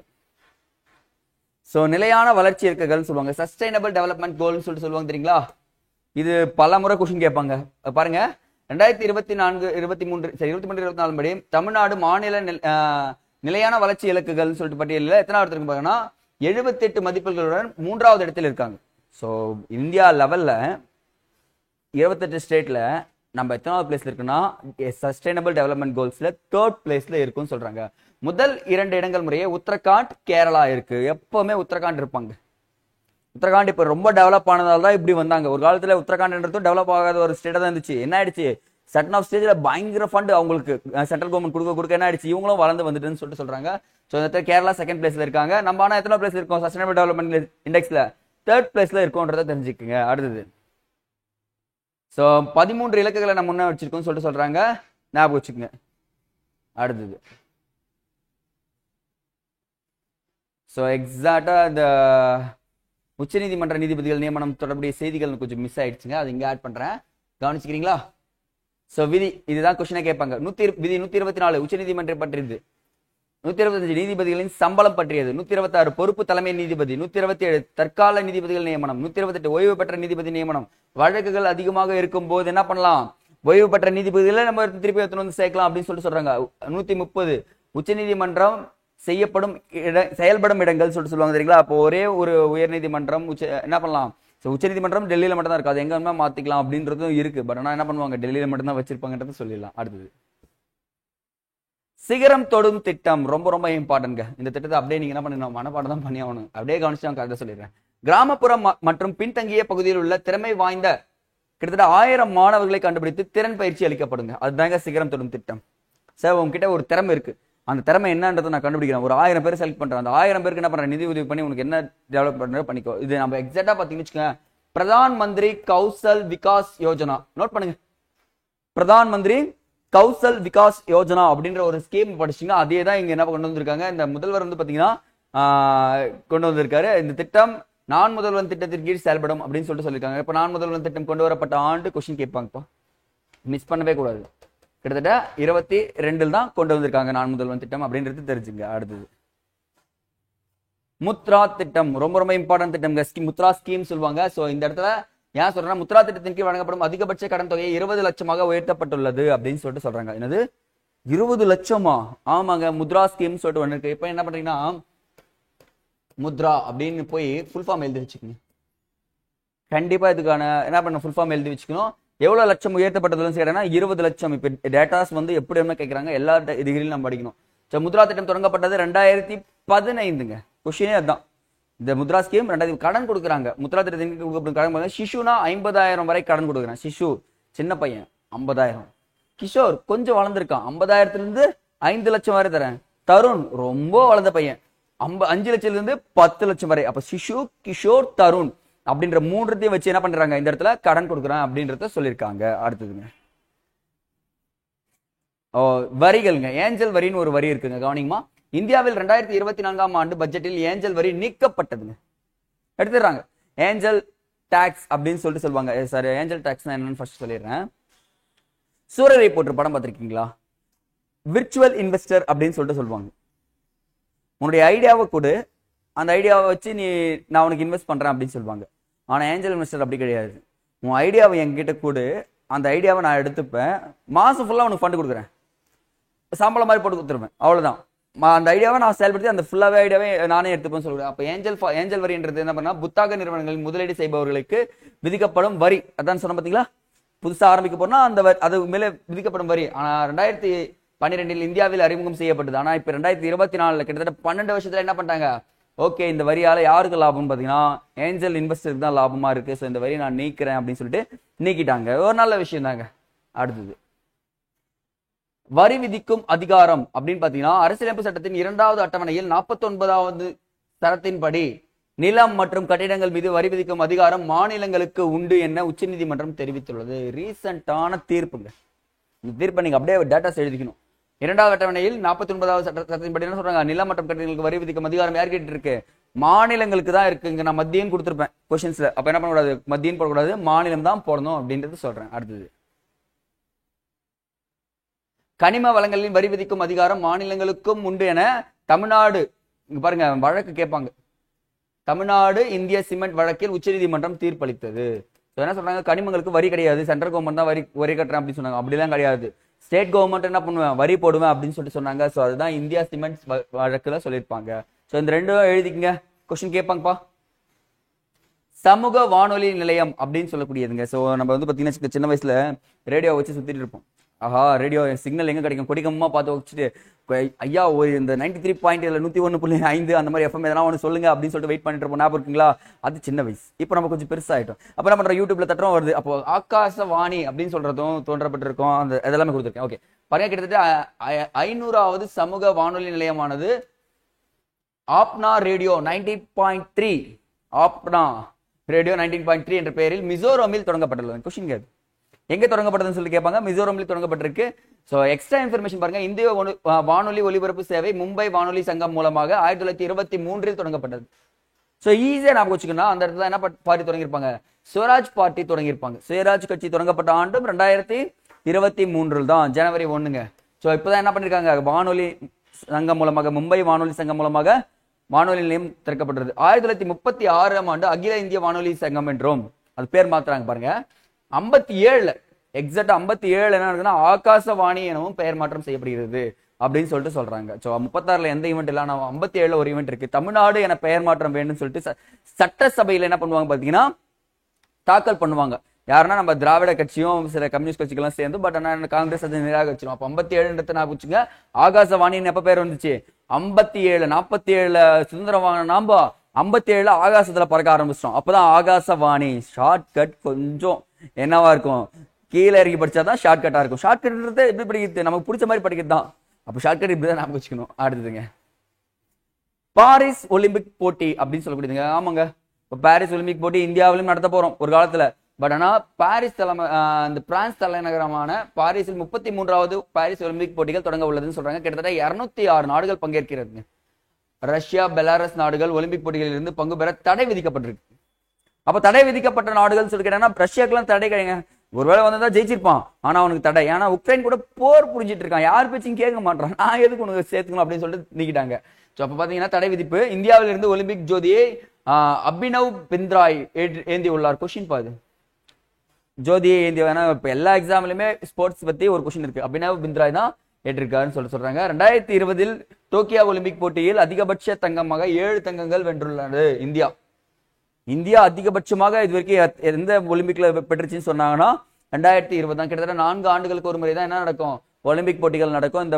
சோ நிலையான வளர்ச்சி இலக்குகள் சொல்லுவாங்க, சஸ்டைனபிள் டெவலப்மெண்ட் கோல்னு சொல்லிட்டு சொல்லுவாங்க தெரியுங்களா. இது பல முறை கொஸ்டின் கேட்பாங்க. பாருங்க 2024 23 சரி 23 24 படி தமிழ்நாடு மாநில நிலையான வளர்ச்சி இலக்குகள் சொல்லிட்டு பட்டியலில் எத்தனாவது இருக்கு பாத்தீங்கன்னா 78 மதிப்பெண்களுடன் 3வது இடத்தில் இருக்காங்க. ஸோ இந்தியா லெவல்ல 28 ஸ்டேட்ல நம்ம எத்தனாவது பிளேஸ்ல இருக்குன்னா சஸ்டைனபிள் டெவலப்மெண்ட் கோல்ஸ்ல 3rd பிளேஸ்ல இருக்குன்னு சொல்றாங்க. முதல் 2 இடங்கள் முறையே உத்தரகாண்ட், கேரளா இருக்கு. எப்பவுமே உத்தரகாண்ட் இருப்பாங்க. உத்தரகாண்ட் இப்ப ரொம்ப டெவலப் ஆனதால தான் இப்படி வந்தாங்க. ஒரு காலத்துல உத்தரகாண்ட்ன்றதும் டெவலப் ஆகாத ஒரு ஸ்டேட்டா தான் இருந்துச்சு. என்ன ஆயிடுச்சு, சட்டன் ஆஃப் ஸ்டேஜ்ல பயங்கர ஃபண்ட் அவங்களுக்கு சென்ட்ரல் கவர்மெண்ட் கொடுக்க என்ன ஆயிடுச்சு, இவங்களும் வளர்ந்து வந்துட்டுன்னு சொல்லிட்டு சொல்றாங்க. ஸோ இந்த கேரளா 2nd பிளேஸ்ல இருக்காங்க. நம்ம ஆனா எத்தனை பிளேஸ் இருக்கோம் சஸ்டைனபிள் டெவலப்மெண்ட் இண்டெக்ஸ்ல 3rd பிளேஸ்ல இருக்கோன்றதை தெரிஞ்சுக்குங்க. அடுத்தது ஸோ 13 இலக்குகளை நம்ம முன்ன வச்சிருக்கோம்னு சொல்லிட்டு சொல்றாங்க, ஞாபகம் வச்சுக்கோங்க. அடுத்தது ஸோ எக்ஸாக்டா இந்த உச்சநீதிமன்ற நீதிபதிகள் நியமனம் தொடர்புடைய செய்திகள் கொஞ்சம் மிஸ் ஆயிடுச்சுங்க, அது இங்க ஆட் பண்றேன், கவனிச்சுக்கிறீங்களா. சோ விதி இதுதான் கொஸ்டினை கேட்பாங்க. விதி 124 உச்சநீதிமன்றம் பற்றியது, 125 நீதிபதிகளின் சம்பளம் பற்றியது, 126 பொறுப்பு தலைமை நீதிபதி, 127 தற்கால நீதிபதிகள் நியமனம், 128 ஓய்வு பெற்ற நீதிபதி நியமனம். வழக்குகள் அதிகமாக இருக்கும் போது என்ன பண்ணலாம், ஓய்வு பெற்ற நீதிபதிகளை நம்ம திருப்பி எடுத்துட்டு வந்து சேர்க்கலாம் அப்படின்னு சொல்லிட்டு சொல்றாங்க. 130 உச்சநீதிமன்றம் செயல்படும் இடங்கள் சொல்லிட்டு சொல்லுவாங்க தெரியுங்களா. அப்போ ஒரே ஒரு உயர்நீதிமன்றம் என்ன பண்ணலாம், உச்சநீதிமன்றம் டெல்லியில மட்டும் தான் இருக்கு, அது எங்க வேணா மாத்திக்கலாம் அப்படின்றதும் இருக்கு. பட் ஆனா என்ன பண்ணுவாங்க, டெல்லியில மட்டும் தான் வச்சிருப்பாங்கன்றது சொல்லிடலாம். அடுத்தது சிகரம் தொடும் திட்டம் ரொம்ப ரொம்ப இம்பார்ட்டன்ட்ங்க. இந்த திட்டத்தை அப்படியே நீங்க என்ன பண்ணணும், மனப்பாடம் தான் பண்ணி ஆகணும். அப்படியே கவனிச்சு நான் கரெக்டா சொல்லிடுறேன். கிராமப்புறம் மற்றும் பின்தங்கிய பகுதியில் உள்ள திறமை வாய்ந்த கிட்டத்தட்ட 1000 மாணவர்களை கண்டுபிடித்து திறன் பயிற்சி அளிக்கப்படுங்க. அதுதாங்க சிகரம் தொடும் திட்டம். சார் உங்ககிட்ட ஒரு திறமை இருக்கு, அந்த திறமை என்னன்றதை நான் கண்டுபிடிக்கிறேன், ஒரு 1000 பேர் செலக்ட் பண்றேன், அந்த 1000 பேருக்கு என்ன பண்றேன், நிதி உதவி பண்ணி உனக்கு என்ன டெவலப் பண்ற பண்ணிக்கோ. இது நம்ம எக்ஸாக்டா பாத்தீங்கன்னு வச்சுக்கோங்க, பிரதான் மந்திரி கௌசல் விகாஸ் யோஜனா. நோட் பண்ணுங்க, பிரதான் மந்திரி கௌசல் விகாஸ் யோஜனா அப்படின்ற ஒரு ஸ்கீம் படிச்சீங்கன்னா அதே தான் இங்க என்ன கொண்டு வந்திருக்காங்க. இந்த முதல்வர் வந்து பாத்தீங்கன்னா கொண்டு வந்திருக்காரு. இந்த திட்டம் நான் முதல்வன் திட்டத்தின் கீழ் செயல்படும் அப்படின்னு சொல்லிட்டு சொல்லியிருக்காங்க. இப்ப நான் முதல்வன் திட்டம் கொண்டு வரப்பட்ட ஆண்டு கொஸ்டின் கேட்பாங்கப்பா, மிஸ் பண்ணவே கூடாது. கிட்டத்தட்ட 22 தான் கொண்டு வந்திருக்காங்க நான் முதல்வன் திட்டம் அப்படின்றது தெரிஞ்சுங்க. அடுத்தது முத்ரா திட்டம் ரொம்ப ரொம்ப இம்பார்ட்டன்ட் திட்டம், முத்ரா ஸ்கீம் சொல்லுவாங்க. சோ இந்த இடத்துல ஏன் சொல்றேன்னா, முத்ரா திட்டத்தின் கீழ் வழங்கப்படும் அதிகபட்ச கடன் தொகையை 20 லட்சமாக உயர்த்தப்பட்டுள்ளது அப்படின்னு சொல்லிட்டு சொல்றாங்க. என்னது 20 லட்சமா? ஆமாங்க, முத்ரா ஸ்கீம் சொல்லிட்டு ஒண்ணு இருக்கு. இப்ப என்ன பண்றீங்கன்னா, முத்ரா அப்படின்னு போய் ஃபுல் ஃபார்ம் எழுதி வச்சுக்கோங்க. கண்டிப்பா இதுக்கான என்ன பண்ண ஃபுல் ஃபார்ம் எழுதி வச்சுக்கணும். எவ்வளவு லட்சம் உயர்த்தப்பட்டதுன்னு கேட்டா 20 லட்சம். இப்ப டேட்டாஸ் வந்து எப்படி என்ன கேட்கறாங்க, எல்லா டிகிரியிலும் நம்ம படிக்கணும். முத்ரா திட்டம் தொடங்கப்பட்டது 2015ங்க. கொஸ்டினே அதுதான். இந்த முத்ரா ஸ்கீம் 2000 கடன் கொடுக்குறாங்க. முத்ரா திட்டத்திற்கு கடன் சிசுனா 50,000 வரை கடன் கொடுக்குறாங்க. சிசு சின்ன பையன் 50,000. கிஷோர் கொஞ்சம் வளர்ந்துருக்கான், 50,000 5 லட்சம் வரை தரேன். தருண் ரொம்ப வளர்ந்த பையன், 5 லட்சத்துல 10 லட்சம் வரை. அப்ப சிசு, கிஷோர், தருண் அப்படின்ற மூன்றையும் வச்சு என்ன பண்றாங்க, இந்த இடத்துல கடன் கொடுக்குறான் அப்படின்றத சொல்லியிருக்காங்க. அடுத்ததுங்க வரிகள்ங்க. ஏஞ்சல் வரின்னு ஒரு வரி இருக்குங்க, கவனிங்கம்மா. இந்தியாவில் 2024ஆம் ஆண்டு பட்ஜெட்டில் ஏஞ்சல் வரி நீக்கப்பட்டதுங்க. எடுத்துறாங்க. ஏஞ்சல் டாக்ஸ் அப்படின்னு சொல்லிட்டு சொல்லுவாங்க. சாரி, ஏஞ்சல் டாக்ஸ் என்னன்னு ஃபர்ஸ்ட் சொல்லிடுறேன். சூரரை போட்டு படம் பார்த்திருக்கீங்களா? விர்ச்சுவல் இன்வெஸ்டர் அப்படின்னு சொல்லிட்டு சொல்லுவாங்க. உன்னுடைய ஐடியாவை கொடு, அந்த ஐடியாவை வச்சு நான் உனக்கு இன்வெஸ்ட் பண்றேன் அப்படின்னு சொல்லுவாங்க. ஆனா ஏஞ்சல் இன்வெஸ்டர் அப்படி கிடையாது. உன் ஐடியாவை என்கிட்ட கொடு, அந்த ஐடியாவை நான் எடுத்துப்பேன், மாசம் ஃபுல்லா உனக்கு ஃபண்ட் கொடுக்குறேன், சம்பளம் மாதிரி போட்டு கொடுத்துருவேன், அவ்வளவுதான். அந்த ஐடியாவை நான் செயல்படுத்தி அந்த ஃபுல்லாவே ஐடியாவே நானே எடுத்துப்பேன்னு சொல்லுவேன். அப்ப ஏஞ்சல் வரின்றது என்ன பண்ணா, புத்தாக்க நிறுவனங்களில் முதலீடு செய்பவர்களுக்கு விதிக்கப்படும் வரி. அதான் சொன்ன பாத்தீங்களா, புதுசா ஆரம்பிக்க போனா அந்த அது மேல விதிக்கப்படும் வரி. ஆனா 2012 இந்தியாவில் அறிமுகம் செய்யப்பட்டது. ஆனா இப்ப 2024 கிட்டத்தட்ட 12 வருஷத்துல என்ன பண்ணிட்டாங்க, ஓகே இந்த வரியால யாருக்கு லாபம் பாத்தீங்கன்னா ஏஞ்சல் இன்வெஸ்டருக்கு தான் லாபமா இருக்கு, சோ இந்த வரி நான் நீக்கிறேன் அப்படின்னு சொல்லிட்டு நீக்கிட்டாங்க. ஒரு நல்ல விஷயம் தாங்க. அடுத்தது வரி விதிக்கும் அதிகாரம் அப்படின்னு பாத்தீங்கன்னா, அரசியலமைப்பு சட்டத்தின் 2வது அட்டவணையில் 49வது தரத்தின்படி நிலம் மற்றும் கட்டிடங்கள் மீது வரி விதிக்கும் அதிகாரம் மாநிலங்களுக்கு உண்டு என உச்சநீதிமன்றம் தெரிவித்துள்ளது. ரீசெண்டான தீர்ப்புங்க. இந்த தீர்ப்பை நீங்க அப்படியே டேட்டாஸ் எழுதிக்கணும். 2வது அட்டவணையில் 49வது சட்டத்தின்படி என்ன சொல்றாங்க, நிலம் மற்றும் கட்டிடங்களுக்கு வரி விதிக்கும் அதிகாரம் யார்கிட்ட இருக்கு, மாநிலங்களுக்கு தான் இருக்கு. இங்க நான் மத்தியம் கொடுத்திருப்பேன் கொஸ்டின்ஸ்ல. அப்ப என்ன பண்ணக்கூடாது, மத்தியம் போடக்கூடாது, மாநிலம் தான் போடணும் அப்படின்றது சொல்றேன். அடுத்தது கனிம வளங்களின் வரி விதிக்கும் அதிகாரம் மாநிலங்களுக்கும் உண்டு என தமிழ்நாடு, இங்க பாருங்க வழக்கு கேட்பாங்க, தமிழ்நாடு இந்திய சிமெண்ட் வழக்கில் உச்சநீதிமன்றம் தீர்ப்பளித்தது. என்ன சொல்றாங்க, கனிமங்களுக்கு வரி கிடையாது, சென்ட்ரல் கவர்மெண்ட் தான் வரி கட்டுறேன் அப்படின்னு சொன்னாங்க. அப்படிலாம் கிடையாது, ஸ்டேட் கவர்மெண்ட் என்ன பண்ணுவேன், வரி போடுவேன் அப்படின்னு சொல்லிட்டு சொன்னாங்க. சோ அதுதான் இந்தியா சிமெண்ட் வழக்குல சொல்லியிருப்பாங்க. சோ இந்த ரெண்டும் எழுதிக்கங்க, கொஸ்டின் கேட்பாங்கப்பா. சமூக வானொலி நிலையம் அப்படின்னு சொல்லக்கூடியதுங்க. சோ நம்ம வந்து பாத்தீங்கன்னா சின்ன வயசுல ரேடியோ வச்சு சுத்திட்டு இருப்போம். ஆஹா, ரேடியோ சிக்னல் எங்க கிடைக்கும், கொடிக்கமா பார்த்து வச்சுட்டு, ஐயா ஒரு இந்த 93.7 101.5 அந்த மாதிரி எஃப்எம் எதனா ஒன்று சொல்லுங்க அப்படின்னு சொல்லிட்டு வெயிட் பண்ணிட்டு இருப்போம். ஞாபகம் இருக்குங்களா? அது சின்ன வயசு. இப்போ நம்ம கொஞ்சம் பெருசாயிட்டோம். அப்ப என்ன பண்றோம், யூடியூப்ல தட்டுறோம் வருது. அப்போ ஆகாசவாணி அப்படின்னு சொல்றதும் தோன்றப்பட்டிருக்கும். அந்த இதெல்லாமே கொடுத்துருக்கேன். ஓகே பாருங்க, கிட்டத்தட்ட 500வது சமூக வானொலி நிலையமானது ஆப்னா ரேடியோ 19.3 ஆப்னா ரேடியோ 19.3 என்ற பெயரில் மிசோரமில் தொடங்கப்பட்டுள்ளது. கொஸ்டின் கேது எங்க தொடங்கப்பட்டதுன்னு சொல்லி கேட்பாங்க. மிசோரமில் தொடங்கப்பட்டிருக்கு. சோ எக்ஸ்ட்ரா இன்ஃபர்மேஷன் பாருங்க, இந்திய வானொலி ஒலிபரப்பு சேவை மும்பை வானொலி சங்கம் மூலமாக 1923 தொடங்கப்பட்டது. சோ ஈஸியா ஞாபகம் வச்சுக்கணும். அந்த இடத்துல என்ன பார்ட்டி தொடங்கியிருப்பாங்க, சுவராஜ் பார்ட்டி தொடங்கியிருப்பாங்க. சுயராஜ் கட்சி தொடங்கப்பட்ட ஆண்டும் 2023 தான், ஜனவரி 1ங்க. சோ இப்பதான் என்ன பண்ணிருக்காங்க, வானொலி சங்கம் மூலமாக, மும்பை வானொலி சங்கம் மூலமாக வானொலி நிலையம் திறக்கப்பட்டது. 1936ஆம் ஆண்டு அகில இந்திய வானொலி சங்கம் என்றும் அது பேர் மாத்துறாங்க பாருங்க. 57 எக்ஸாக்டா 57 என்ன இருக்குன்னா ஆகாசவாணி எனவும் பெயர் மாற்றம் செய்யப்படுகிறது அப்படின்னு சொல்லிட்டு சொல்றாங்க. சோ 36ல எந்த ஈவெண்ட் இல்ல, ஆனா 57ல ஒரு ஈவெண்ட் இருக்கு. தமிழ்நாடு என பெயர் மாற்றம் வேண்டும் சொல்லிட்டு சட்டசபையில என்ன பண்ணுவாங்க பாத்தீங்கன்னா தாக்கல் பண்ணுவாங்க. யாருன்னா நம்ம திராவிட கட்சியும் சில கம்யூனிஸ்ட் கட்சிகளும் சேர்ந்து, பட் ஆனா காங்கிரஸ் அதை நிராகரிச்சிடும். அப்ப 57 நான் வச்சுங்க. ஆகாசவாணின்னு எப்ப பேர் வந்துச்சு, 57 47 சுதந்திரம் வாங்கின நாம 57 ஆகாசத்துல பறக்க ஆரம்பிச்சிட்டோம். அப்பதான் ஆகாசவாணி. ஷார்ட்கட் கொஞ்சம் என்னவா இருக்கும், கீழே இறங்கி படிச்சாதான் ஷார்ட் கட்டா இருக்கும். ஷார்ட் கட்ன்றது எப்படி படிக்கிறது, நமக்கு பிடிச்ச மாதிரி படிக்கிறது தான். அப்ப ஷார்ட் கட் இப்படிதான் ஞாபகம் வச்சுக்கணும். அடுத்ததுங்க பாரிஸ் ஒலிம்பிக் போட்டி அப்படின்னு சொல்லக்கூடியதுங்க. ஆமாங்க, இப்ப பாரிஸ் ஒலிம்பிக் போட்டி இந்தியாவிலும் நடத்த போறோம் ஒரு காலத்துல. பட் ஆனா பாரிஸ் இந்த பிரான்ஸ் தலைநகரமான பாரிஸில் 33வது பாரிஸ் ஒலிம்பிக் போட்டிகள் தொடங்க உள்ளதுன்னு சொல்றாங்க. கிட்டத்தட்ட 206 நாடுகள் பங்கேற்கிறது. ரஷ்யா, பெலாரஸ் நாடுகள் ஒலிம்பிக் போட்டிகளில் இருந்து பங்கு பெற தடை விதிக்கப்பட்டிருக்கு. அப்ப தடை விதிக்கப்பட்ட நாடுகள் சொல்லி கேட்டா ரஷ்யாக்கெல்லாம் தடை கிடையாது. ஒருவேளை வந்தா ஜெயிச்சிருப்பான், ஆனா அவனுக்கு தடை. ஏன்னா உக்ரைன் கூட போர் புரிஞ்சிட்டு இருக்கான், யார் பேச்சும் கேட்க மாட்டான், நான் எதுக்கு உனக்கு சேர்த்துக்கணும் அப்படின்னு சொல்லிட்டு நீக்கிட்டாங்க. சோ அப்ப பாத்தீங்கன்னா தடை விதிப்பு. இந்தியாவில இருந்து ஒலிம்பிக் ஜோதியை அபினவ் பிந்த்ராய் ஏந்தி உள்ளார். கொஸ்டின் பாது ஜோதியை ஏந்தி, இப்ப எல்லா எக்ஸாம்லயுமே ஸ்போர்ட்ஸ் பத்தி ஒரு கொஸ்டின் இருக்கு. அபினவ் பிந்த்ராய் தான் ஏற்றிருக்காருன்னு சொல்றாங்க. 2020 டோக்கியோ ஒலிம்பிக் போட்டியில் அதிகபட்ச தங்கமாக 7 தங்கங்கள் வென்றுள்ளது இந்தியா. இந்தியா அதிகபட்சமாக இது வரைக்கும் எந்த ஒலிம்பிக்ல பெற்றுச்சுன்னு சொன்னாங்கன்னா 2020 தான். கிட்டத்தட்ட 4 ஆண்டுகளுக்கு ஒரு முறை தான் என்ன நடக்கும், ஒலிம்பிக் போட்டிகள் நடக்கும். இந்த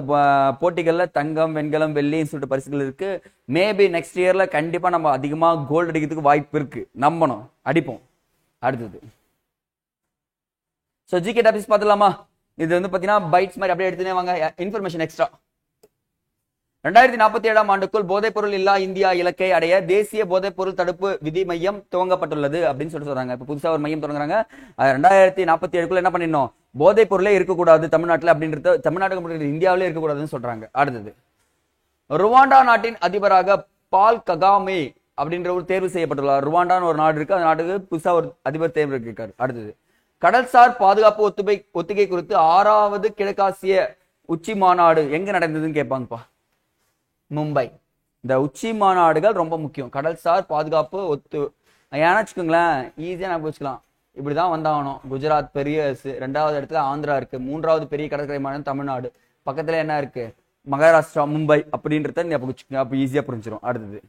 போட்டிகள்ல தங்கம், வெண்கலம், வெள்ளின்னு சொல்லிட்டு பரிசுகள் இருக்கு. மேபி நெக்ஸ்ட் இயர்ல கண்டிப்பா நம்ம அதிகமா கோல்டு அடிக்கிறதுக்கு வாய்ப்பு இருக்கு, நம்பணும், அடிப்போம். அடுத்தது சோ ஜிகே டாபிக்ஸ் பார்த்துலாமா? இது வந்து பாத்தீங்கன்னா பைட்ஸ் மாதிரி அப்படியே எடுத்துனே வாங்க, இன்ஃபர்மேஷன் எக்ஸ்ட்ரா. 2047 ஆண்டுக்குள் போதைப்பொருள் இல்லா இந்தியா இலக்கை அடைய தேசிய போதைப்பொருள் தடுப்பு விதி மையம் துவங்கப்பட்டுள்ளது அப்படின்னு சொல்றாங்க. இப்ப புதுசா ஒரு மையம் தொடங்குறாங்க. 2047 என்ன பண்ணிடணும், போதைப் பொருளே இருக்கக்கூடாது தமிழ்நாட்டில் அப்படின்றது, தமிழ்நாட்டுக்கு இந்தியாவிலே இருக்கக்கூடாதுன்னு சொல்றாங்க. அடுத்தது ருவாண்டா நாட்டின் அதிபராக பால் ககாமே அப்படின்றவர் தேர்வு செய்யப்பட்டுள்ளார். ருவாண்டான்னு ஒரு நாடு இருக்கு, அந்த நாட்டுக்கு புதுசா ஒரு அதிபர் தேர்வு இருக்காரு. அடுத்தது கடல்சார் பாதுகாப்பு ஒத்திகை குறித்து 6வது கிழக்காசிய உச்சி மாநாடு எங்க நடந்ததுன்னு கேட்பாங்கப்பா. மும்பை. இந்த உச்சி மாநாடுகள் ரொம்ப முக்கியம். கடல்சார் பாதுகாப்பு ஏன்னா வச்சுக்கோங்களேன், ஈஸியா நான் வச்சுக்கலாம். இப்படிதான் வந்தாகணும். குஜராத் பெரிய, 2வது இடத்துல ஆந்திரா இருக்கு, 3வது பெரிய கடற்கரை மாநிலம் தமிழ்நாடு, பக்கத்துல என்ன இருக்கு, மகாராஷ்டிரா, மும்பை அப்படின்றத அப்ப ஈஸியா புரிஞ்சிடும். அடுத்தது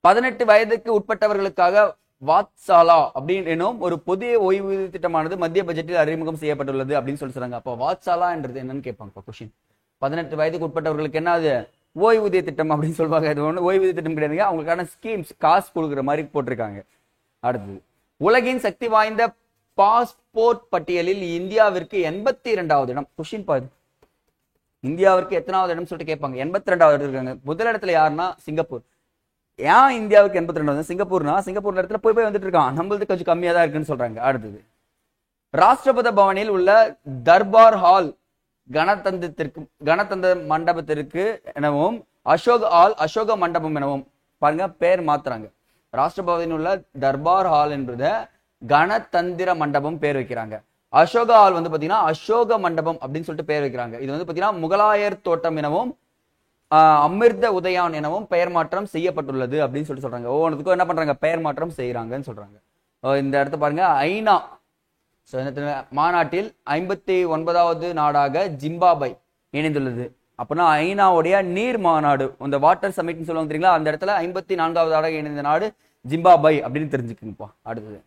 18 வயதுக்கு உட்பட்டவர்களுக்காக வாத்சாலா அப்படின்னு ஒரு புதிய ஓய்வூதிய திட்டமானது மத்திய பட்ஜெட்டில் அறிமுகம் செய்யப்பட்டுள்ளது அப்படின்னு சொல்றாங்க. அப்ப வாத்சாலான்றது என்னன்னு கேட்பாங்க கொஸ்டின். 18 வயதுக்கு உட்பட்டவர்களுக்கு என்ன அது ஓய்வூதிய திட்டம் அப்படின்னு சொல்லுவாங்க. இது ஒன்று ஓய்வூதிய திட்டம் கிடையாதுங்க, அவங்களுக்கான ஸ்கீம்ஸ், காசு கொடுக்குற மாதிரி போட்டிருக்காங்க. அடுத்தது உலகின் சக்தி வாய்ந்த பாஸ்போர்ட் பட்டியலில் இந்தியாவிற்கு 82வது இடம். கொஸ்டின் பாரு, இந்தியாவிற்கு எத்தனாவது இடம் சொல்லிட்டு கேட்பாங்க. 82வது இருக்காங்க. முதல் இடத்துல யாருன்னா சிங்கப்பூர். ஏன் இந்தியாவுக்கு 82வது? சிங்கப்பூர்னா சிங்கப்பூர் இடத்துல போய் வந்துட்டு இருக்கான், நம்மளுக்கு கொஞ்சம் கம்மியா தான் இருக்குன்னு சொல்றாங்க. அடுத்தது ராஷ்டிரபதி பவனில் உள்ள தர்பார் ஹால் கணதந்திர மண்டபத்திற்கு எனவும் அசோக மண்டபம் எனவும் பாருங்க பேர் மாத்துறாங்க. ராஷ்டிரபதியில் உள்ள தர்பார் ஹால் என்பத கணதந்திர மண்டபம் பேர் வைக்கிறாங்க. அசோக ஹால் வந்து பாத்தீங்கன்னா அசோக மண்டபம் அப்படின்னு சொல்லிட்டு பேர் வைக்கிறாங்க. இது வந்து பாத்தீங்கன்னா முகலாயர் தோட்டம் எனவும் அமிர்த உதயான் எனவும் பெயர் மாற்றம் செய்யப்பட்டுள்ளது அப்படின்னு சொல்லிட்டு சொல்றாங்க. ஒவ்வொன்றுக்கும் என்ன பண்றாங்க, பெயர் மாற்றம் செய்யறாங்கன்னு சொல்றாங்க. இந்த இடத்த பாருங்க, ஐநா மாநாட்டில் 59வது நாடாக ஜிம்பாப்வே இணைந்துள்ளது. அப்படின்னா ஐநாவுடைய நீர் மாநாடு, இந்த வாட்டர் சமிட்னு சொல்லுவாங்க தெரியுங்களா, அந்த இடத்துல 54வது நாடாக இணைந்த நாடு ஜிம்பாப்வே அப்படின்னு தெரிஞ்சுக்குங்கப்பா. அடுத்தது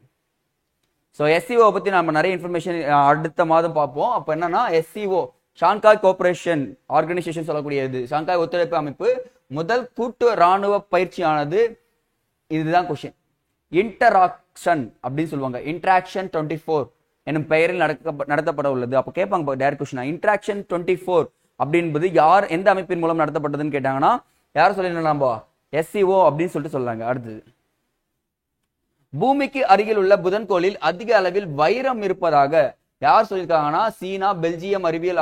எஸ்சிஓ பத்தி நம்ம நிறைய இன்ஃபர்மேஷன் அடுத்த மாதம் பார்ப்போம். அப்ப என்னன்னா எஸ்சிஓ ஷாங்காய் கோஆபரேஷன் ஆர்கனைசேஷன் சொல்லக்கூடியது, ஷாங்காய் ஒத்துழைப்பு அமைப்பு முதல் கூட்டு ராணுவ பயிற்சியானது. இதுதான் கொஸ்டின். இன்டராக்ஷன் அப்படின்னு சொல்லுவாங்க. இன்டராக்ஷன் 24 என்னும் பெயரில் நடத்தப்பட உள்ளது. அப்ப கேட்பாங்க டைரக்ட் கொஸ்டின், இன்டராக்ஷன் 24 அப்படின்பது யார், எந்த அமைப்பின் மூலம் நடத்தப்பட்டதுன்னு கேட்டாங்கன்னா யார் சொல்லிடலாம், எஸ்சிஓ அப்படின்னு சொல்லிட்டு சொல்றாங்க. அடுத்தது பூமிக்கு அருகில் உள்ள புதன்கோளில் அதிக அளவில் வைரம் இருப்பதாக யார் சொல்லியிருக்காங்கன்னா சீனா, பெல்ஜியம் அறிவியல்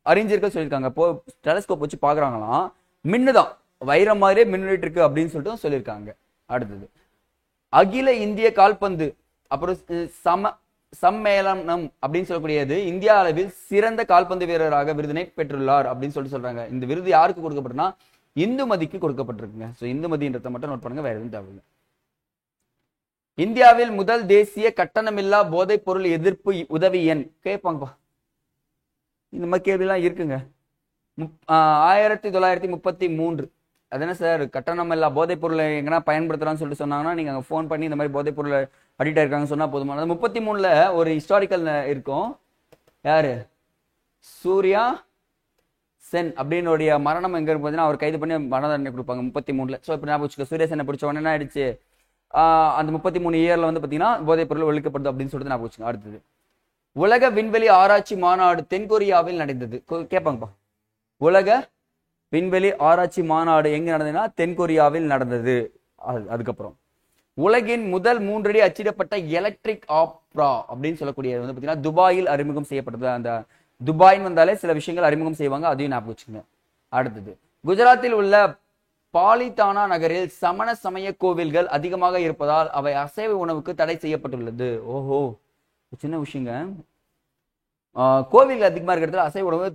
அறிஞர்கள் சொல்லியிருக்காங்க. இப்போ டெலஸ்கோப் வச்சு பாக்குறாங்களாம், மின்னுதான் வைரம் மாதிரியே மின்னுட்டு இருக்கு அப்படின்னு சொல்லிட்டு சொல்லியிருக்காங்க. அடுத்தது அகில இந்திய கால்பந்து அப்புறம் சம்மேளனம் அப்படின்னு சொல்லக்கூடியது இந்தியா அளவில் சிறந்த கால்பந்து வீரராக விருதினை பெற்றுள்ளார் அப்படின்னு சொல்றாங்க. இந்த விருது யாருக்கு கொடுக்கப்பட்டனா இந்துமதிக்கு கொடுக்கப்பட்டிருக்குங்க. இந்துமதின்றத மட்டும் நோட் பண்ணுங்க, வேற எதுவும் தேவையில்லை. இந்தியாவில் முதல் தேசிய கட்டணமில்லா போதைப் பொருள் எதிர்ப்பு உதவி எண் கேட்பாங்கப்பா. இந்த மாதிரி கேள்வி எல்லாம் இருக்குங்க. 1933. அது என்ன சார், கட்டணமில்லா போதைப் பொருளை எங்கன்னா பயன்படுத்தலாம்னு சொல்லிட்டு சொன்னாங்கன்னா நீங்க அங்க போன் பண்ணி இந்த மாதிரி போதைப் பொருளை அடிக்ட் ஆயிருக்காங்க சொன்னா போதுமானது. 33ல ஒரு ஹிஸ்டாரிக்கல் இருக்கும். யாரு, சூர்யா சென் அப்படின்னு மரணம் எங்க இருக்கு, அவர் கைது பண்ணி மரண தண்டனை கொடுப்பாங்க 33ல. ஸோ இப்போ ஞாபகம் வச்சுக்க, சூர்யா சென்னை பிடிச்ச உடனே என்ன ஆயிடுச்சு, அந்த 33 இயர்ல வந்து பாத்தீங்கன்னா போதைப் பொருள் ஒழிக்கப்படுது அப்படின்னு சொல்லிட்டு ஞாபகம் வச்சுங்க. அடுத்தது உலக விண்வெளி ஆராய்ச்சி மாநாடு தென்கொரியாவில் நடந்தது. கேட்பாங்கப்பா, உலக விண்வெளி ஆராய்ச்சி மாநாடு எங்க நடந்ததுன்னா தென்கொரியாவில் நடந்தது. அதுக்கப்புறம் உலகின் முதல் 3 அடி அச்சிடப்பட்ட எலக்ட்ரிக் ஆப்ரா அப்படின்னு சொல்லக்கூடியது வந்து பாத்தீங்கன்னா துபாயில் அறிமுகம் செய்யப்பட்டது. அந்த துபாய்னு வந்தாலே சில விஷயங்கள் அறிமுகம் செய்வாங்க, அதையும் ஞாபகம் வச்சுங்க. அடுத்தது குஜராத்தில் உள்ள பாலிதானா நகரில் சமண சமய கோவில்கள் அதிகமாக இருப்பதால் அவை அசைவ உணவுக்கு தடை செய்யப்பட்டுள்ளது. ஓஹோ, சின்ன விஷயங்க. கோவில்கள் அதிகமா இருக்கிறதுல அசைவ உணவு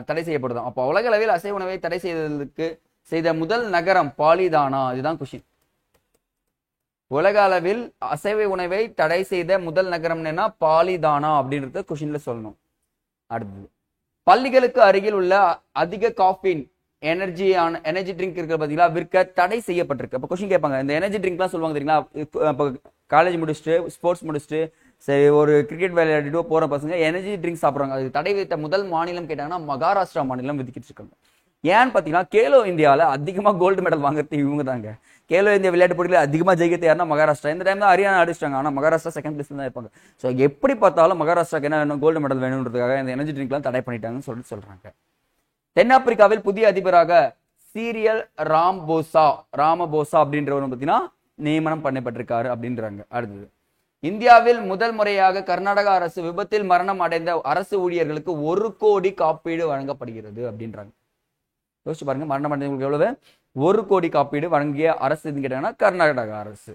தடை செய்யப்படுதான். அப்போ உலக அளவில் அசைவ உணவை தடை செய்த முதல் நகரம் பாலிதானா. இதுதான் கொஸ்டின். உலக அளவில் அசைவ உணவை தடை செய்த முதல் நகரம் என்னன்னா பாலிதானா அப்படின்றத கொஸ்டின்ல சொல்லணும். அடுத்தது பள்ளிகளுக்கு அருகில் உள்ள அதிக காஃபின் எனர்ஜி ட்ரிங்க் இருக்கிற பாத்தீங்களா விற்க தடை செய்யப்பட்டிருக்கு. அப்ப கொஸ்டின் கேட்பாங்க, இந்த எனர்ஜி ட்ரிங்க்லாம் சொல்லுவாங்க தெரியுங்களா, இப்போ காலேஜ் முடிச்சுட்டு ஸ்போர்ட்ஸ் முடிச்சுட்டு சரி ஒரு கிரிக்கெட் விளையாடிட்டு போற பசங்க எனர்ஜி ட்ரிங்க்ஸ் சாப்பிட்றாங்க. அது தடை விதித்த முதல் மாநிலம் கேட்டாங்கன்னா மகாராஷ்டிரா மாநிலம் விதிக்கிட்டு இருக்காங்க. ஏன்னு பாத்தீங்கன்னா கேலோ இந்தியாவில் அதிகமா கோல்டு மெடல் வாங்குறது இவங்க தாங்க. கேலோ இந்தியா விளையாட்டு போட்டியில் அதிகமா ஜெயிக்கிறது யாருன்னா மகாராஷ்டிரா. இந்த டைம் தான் ஹரியானா அடிச்சிட்டாங்க, ஆனா மகாராஷ்டிரா செகண்ட் பிளேஸ்ல தான் இருப்பாங்க. ஸோ எப்படி பார்த்தாலும் மகாராஷ்டிராக்கு என்ன வேணும், கோல்டு மெடல் வேணும்ன்றதுக்காக இந்த எனர்ஜி ட்ரிங்க்லாம் தடை பண்ணிட்டாங்கன்னு சொல்லிட்டு சொல்றாங்க. தென்னாப்பிரிக்காவில் புதிய அதிபராக சீரியல் ராமபோசா அப்படின்றவர் பார்த்தீங்கன்னா நியமனம் பண்ணப்பட்டிருக்காரு அப்படின்றாங்க. அடுத்தது, இந்தியாவில் முதல் முறையாக கர்நாடக அரசு விபத்தில் மரணம் அடைந்த அரசு ஊழியர்களுக்கு 1 கோடி காப்பீடு வழங்கப்படுகிறது அப்படின்றாங்க. யோசிச்சு பாருங்க, மரணம் அடைந்தவங்களுக்கு எவ்வளவு? 1 கோடி காப்பீடு வழங்கிய அரசு கேட்டாங்கன்னா கர்நாடக அரசு.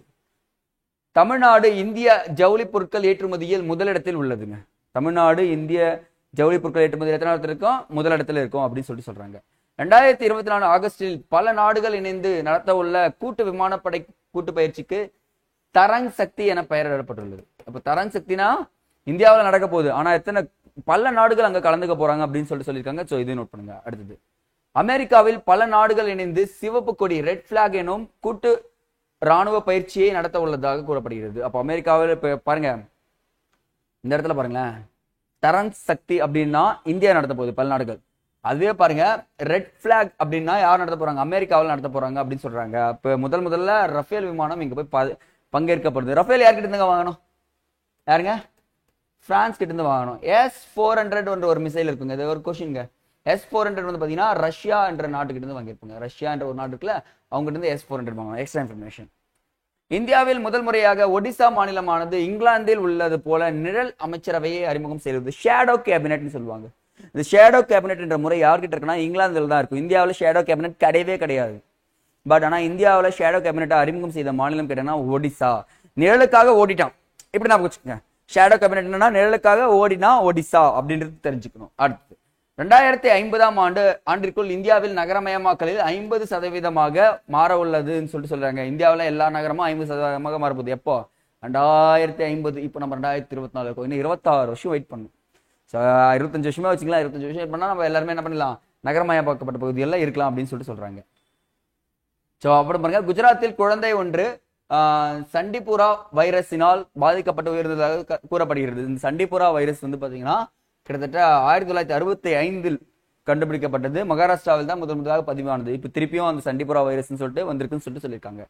தமிழ்நாடு இந்திய ஜவுளி பொருட்கள் ஏற்றுமதியில் முதலிடத்தில் உள்ளதுங்க. தமிழ்நாடு இந்திய ஜவுளி பொருட்கள் ஏற்றுமதி எத்தனை இடத்துல இருக்கும்? முதலிடத்துல இருக்கும் அப்படின்னு சொல்றாங்க. 2024 ஆகஸ்டில் பல நாடுகள் இணைந்து நடத்த உள்ள கூட்டு விமானப்படை கூட்டு பயிற்சிக்கு தரங் சக்தி என பெயரிடப்பட்டுள்ளது. அப்ப தரங் சக்தினா இந்தியாவில் நடக்க போகுது, ஆனா பல நாடுகள் அங்க கலந்துக்க போறாங்க அப்படின்னு சொல்லியிருக்காங்க. சோ இது நோட் பண்ணுங்க. அடுத்தது, அமெரிக்காவில் பல நாடுகள் இணைந்து சிவப்பு கொடி ரெட் பிளாக் எனும் கூட்டு ராணுவ பயிற்சியை நடத்த உள்ளதாக கூறப்படுகிறது. அப்ப அமெரிக்காவில் பாருங்க, இந்த இடத்துல பாருங்களேன், தரங் சக்தி அப்படின்னா இந்தியா நடத்த போகுது பல நாடுகள். அதுவே பாருங்க, ரெட் பிளாக் அப்படின்னா யார் நடத்த போறாங்க? அமெரிக்காவில் நடத்த போறாங்க அப்படின்னு சொல்றாங்க. இப்ப முதல்ல ரஃபேல் விமானம் இங்க போய் பங்கேற்கப்படுது. ரஃபேல் யார்கிட்ட இருந்து வாங்கணும்? யாருங்க? பிரான்ஸ் கிட்ட இருந்து வாங்கணும். S-400 ஒரு மிசைல் இருக்குங்க. இது ஒரு கொஸ்டின்ங்க. S-400 வந்து பாத்தீங்கன்னா ரஷ்யா என்ற நாட்டுக்கிட்ட இருந்து வாங்கியிருப்பாங்க. ரஷ்யா என்ற ஒரு நாட்டு இருக்குல்ல, அவங்க கிட்ட இருந்து S-400 வாங்கணும். Extra information. இந்தியாவில் முதல் முறையாக ஒடிசா மாநிலமானது இங்கிலாந்தில் உள்ளது போல நிழல் அமைச்சரவையை அறிமுகம் செய்வது. ஷேடோ கேபினெட்னு சொல்லுவாங்க. இந்த ஷேடோ கேபினெட் என்ற முறை யார்கிட்ட இருக்குன்னா இங்கிலாந்துல தான் இருக்கும். இந்தியாவில் ஷேடோ கேபினெட் கிடையவே கிடையாது. பட் ஆனா இந்தியாவில் ஷேடோ கேபினெட்டை அறிமுகம் செய்த மாநிலம் கேட்டீங்கன்னா ஒடிசா. நிழலுக்காக ஓடிட்டான், இப்படி நான் வச்சுக்கோங்க. ஷேடோ கேபினெட் என்னன்னா நிழலுக்காக ஓடினா ஒடிசா அப்படின்றது தெரிஞ்சுக்கணும். அடுத்து, 2050 ஆண்டிற்குள் இந்தியாவில் நகரமயமாக்கலில் 50% மாற உள்ளதுன்னு சொல்றாங்க. இந்தியாவில் எல்லா நகரமும் 50% மாறப்போகுது. எப்போ? 2050. இப்போ நம்ம 2024 இருக்கும். இன்னும் 26 வருஷம் வெயிட் பண்ணணும். 25 வருஷமே வச்சுக்கலாம். 25 வருஷம் வெயிட் பண்ணா நம்ம எல்லாருமே என்ன பண்ணலாம்? நகரமயமாக்கப்பட்ட பகுதியெல்லாம் இருக்கலாம் அப்படின்னு சொல்றாங்க. ஸோ அப்புறம் பாருங்க, குஜராத்தில் குழந்தை ஒன்று சண்டிபுரா வைரஸினால் பாதிக்கப்பட்டு உயிரிழந்ததாக கூறப்படுகிறது. இந்த சண்டிபுரா வைரஸ் வந்து பாத்தீங்கன்னா கிட்டத்தட்ட 1965 கண்டுபிடிக்கப்பட்டது. மகாராஷ்டிராவில் தான் முதலாக பதிவானது. இப்ப திருப்பியும் அந்த சண்டிபுரா வைரஸ் வந்திருக்குன்னு சொல்லியிருக்காங்க.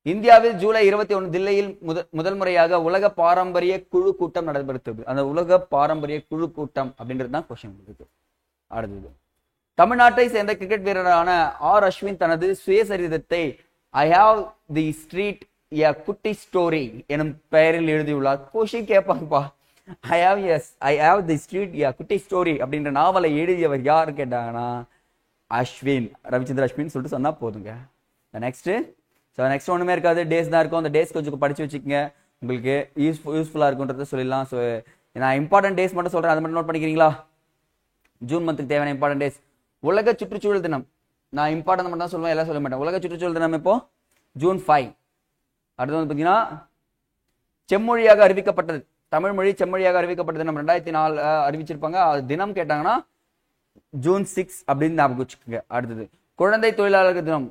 இந்தியாவில் ஜூலை 21 தில்லியில் முதல் முறையாக உலக பாரம்பரிய குழு கூட்டம் நடைபெறுகிறது. அந்த உலக பாரம்பரிய குழு கூட்டம் அப்படின்றது தான் கொஸ்டின் இருக்கு. அடுத்தது, தமிழ்நாட்டை சேர்ந்த கிரிக்கெட் வீரரான R. அஸ்வின் தனது சுயசரிதத்தை ஐ ஹாவ் தி ஸ்ட்ரீட் எ குட்டி ஸ்டோரி எனும் பெயரில் எழுதியுள்ளார். கொஸ்டின் கேட்பாங்கப்பா. I have the street a குட்டி ஸ்டோரி அப்படின்ற நாவலை எழுதியவர் யாரு கேட்டாங்கன்னா அஸ்வின், ரவிச்சந்திர அஸ்வின் சொல்லிட்டு சொன்னா போதுங்க. நெக்ஸ்ட் ஒண்ணுமே இருக்காது, டேஸ் தான் இருக்கும். அந்த டேஸ் கொஞ்சம் படிச்சு வச்சுக்கோங்க, உங்களுக்கு யூஸ்ஃபுல்லா இருக்கும்ன்றத சொல்லிடலாம். ஸோ நான் இம்பார்ட்டன்ட் டேஸ் மட்டும் சொல்றேன், அதை மட்டும் நோட் பண்ணிக்கிறீங்களா? ஜூன் மந்த்துக்கு தேவையான இம்பார்ட்டன்ட் டேஸ். உலக சுற்றுச்சூழல் தினம். நான் இம்பார்ட்டன்ட் மட்டும் தான் சொல்லுவேன், எல்லாம் சொல்ல மாட்டேன். உலக சுற்றுச்சூழல் தினம் இப்போ June 5. அடுத்து வந்து பாத்தீங்கன்னா செம்மொழியாக அறிவிக்கப்பட்டது. தமிழ் மொழி செம்மொழியாக அறிவிக்கப்பட்டது நம்ம 2004 அறிவிச்சிருப்பாங்க. தினம் கேட்டாங்கன்னா June 6 அப்படின்னு ஞாபகம் வச்சுக்கோங்க. அடுத்தது, குழந்தை தொழிலாளர்கள் தினம்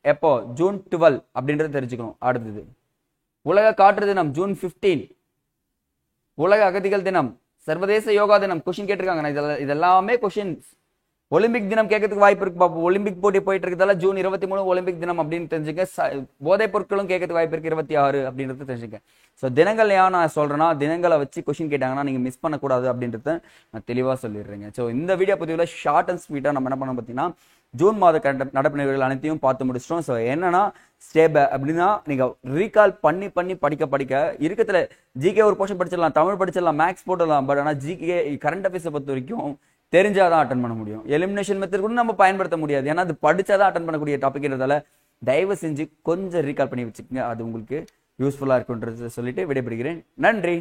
எப்போ? June 12 அப்படின்றது தெரிஞ்சுக்கணும். அடுத்தது, உலக காற்று தினம் June 15. உலக அகதிகள் தினம், சர்வதேச யோகா தினம். கொஸ்டின் கேட்டிருக்காங்க. இதெல்லாமே கொஸ்டின்ஸ். ஒலிம்பிக் தினம் கேட்கறதுக்கு வாய்ப்பு இருக்கு பாப்போம். ஒலிம்பிக் போட்டி போயிட்டு இருக்கிறதால June 23 ஒலிம்பிக் தினம் அப்படின்னு தெரிஞ்சுக்க. போதைப் பொருட்களும் கேட்கறதுக்கு வாய்ப்பு இருக்கு 26 அப்படின்றது தெரிஞ்சுக்க. ஸோ தினங்கள் ஏன் நான் சொல்றேன்னா, தினங்களை வச்சு கொஸ்டின் கேட்டாங்கன்னா நீங்க மிஸ் பண்ணக்கூடாது அப்படின்றத நான் தெளிவா சொல்லிடுறேங்க. ஸோ இந்த வீடியோ பதிவுல ஷார்ட் அண்ட் ஸ்வீட்டா நம்ம என்ன பண்ணோம் பார்த்தீங்கன்னா, ஜூன் மாத நடப்பு நிகழ்வுகள் அனைத்தையும் பார்த்து முடிச்சிட்டோம். ஸோ என்னன்னா, ஸ்டேப் அப்படின்னா நீங்க ரீகால் பண்ணி படிக்க இருக்கிறதுல ஜிகே ஒரு போர்ஷன் படிச்சிடலாம், தமிழ் படிச்சிடலாம், மேக்ஸ் போட்டுடலாம். பட் ஆனால் ஜிகே கரண்ட் அஃபேர்ஸை பொறுத்த வரைக்கும் தெரிஞ்சாதான் அட்டன் பண்ண முடியும். எலிமினேஷன் மெத்தட் கூட நம்ம பயன்படுத்த முடியாது, ஏன்னா அது படிச்சாதான் அட்டன் பண்ணக்கூடிய டாபிக்ன்றதால தயவு செஞ்சு கொஞ்சம் ரீகால் பண்ணி வச்சுக்கோங்க. அது உங்களுக்கு யூஸ்ஃபுல்லா இருக்குன்றது சொல்லிட்டு விடைபெறுகிறேன். நன்றி.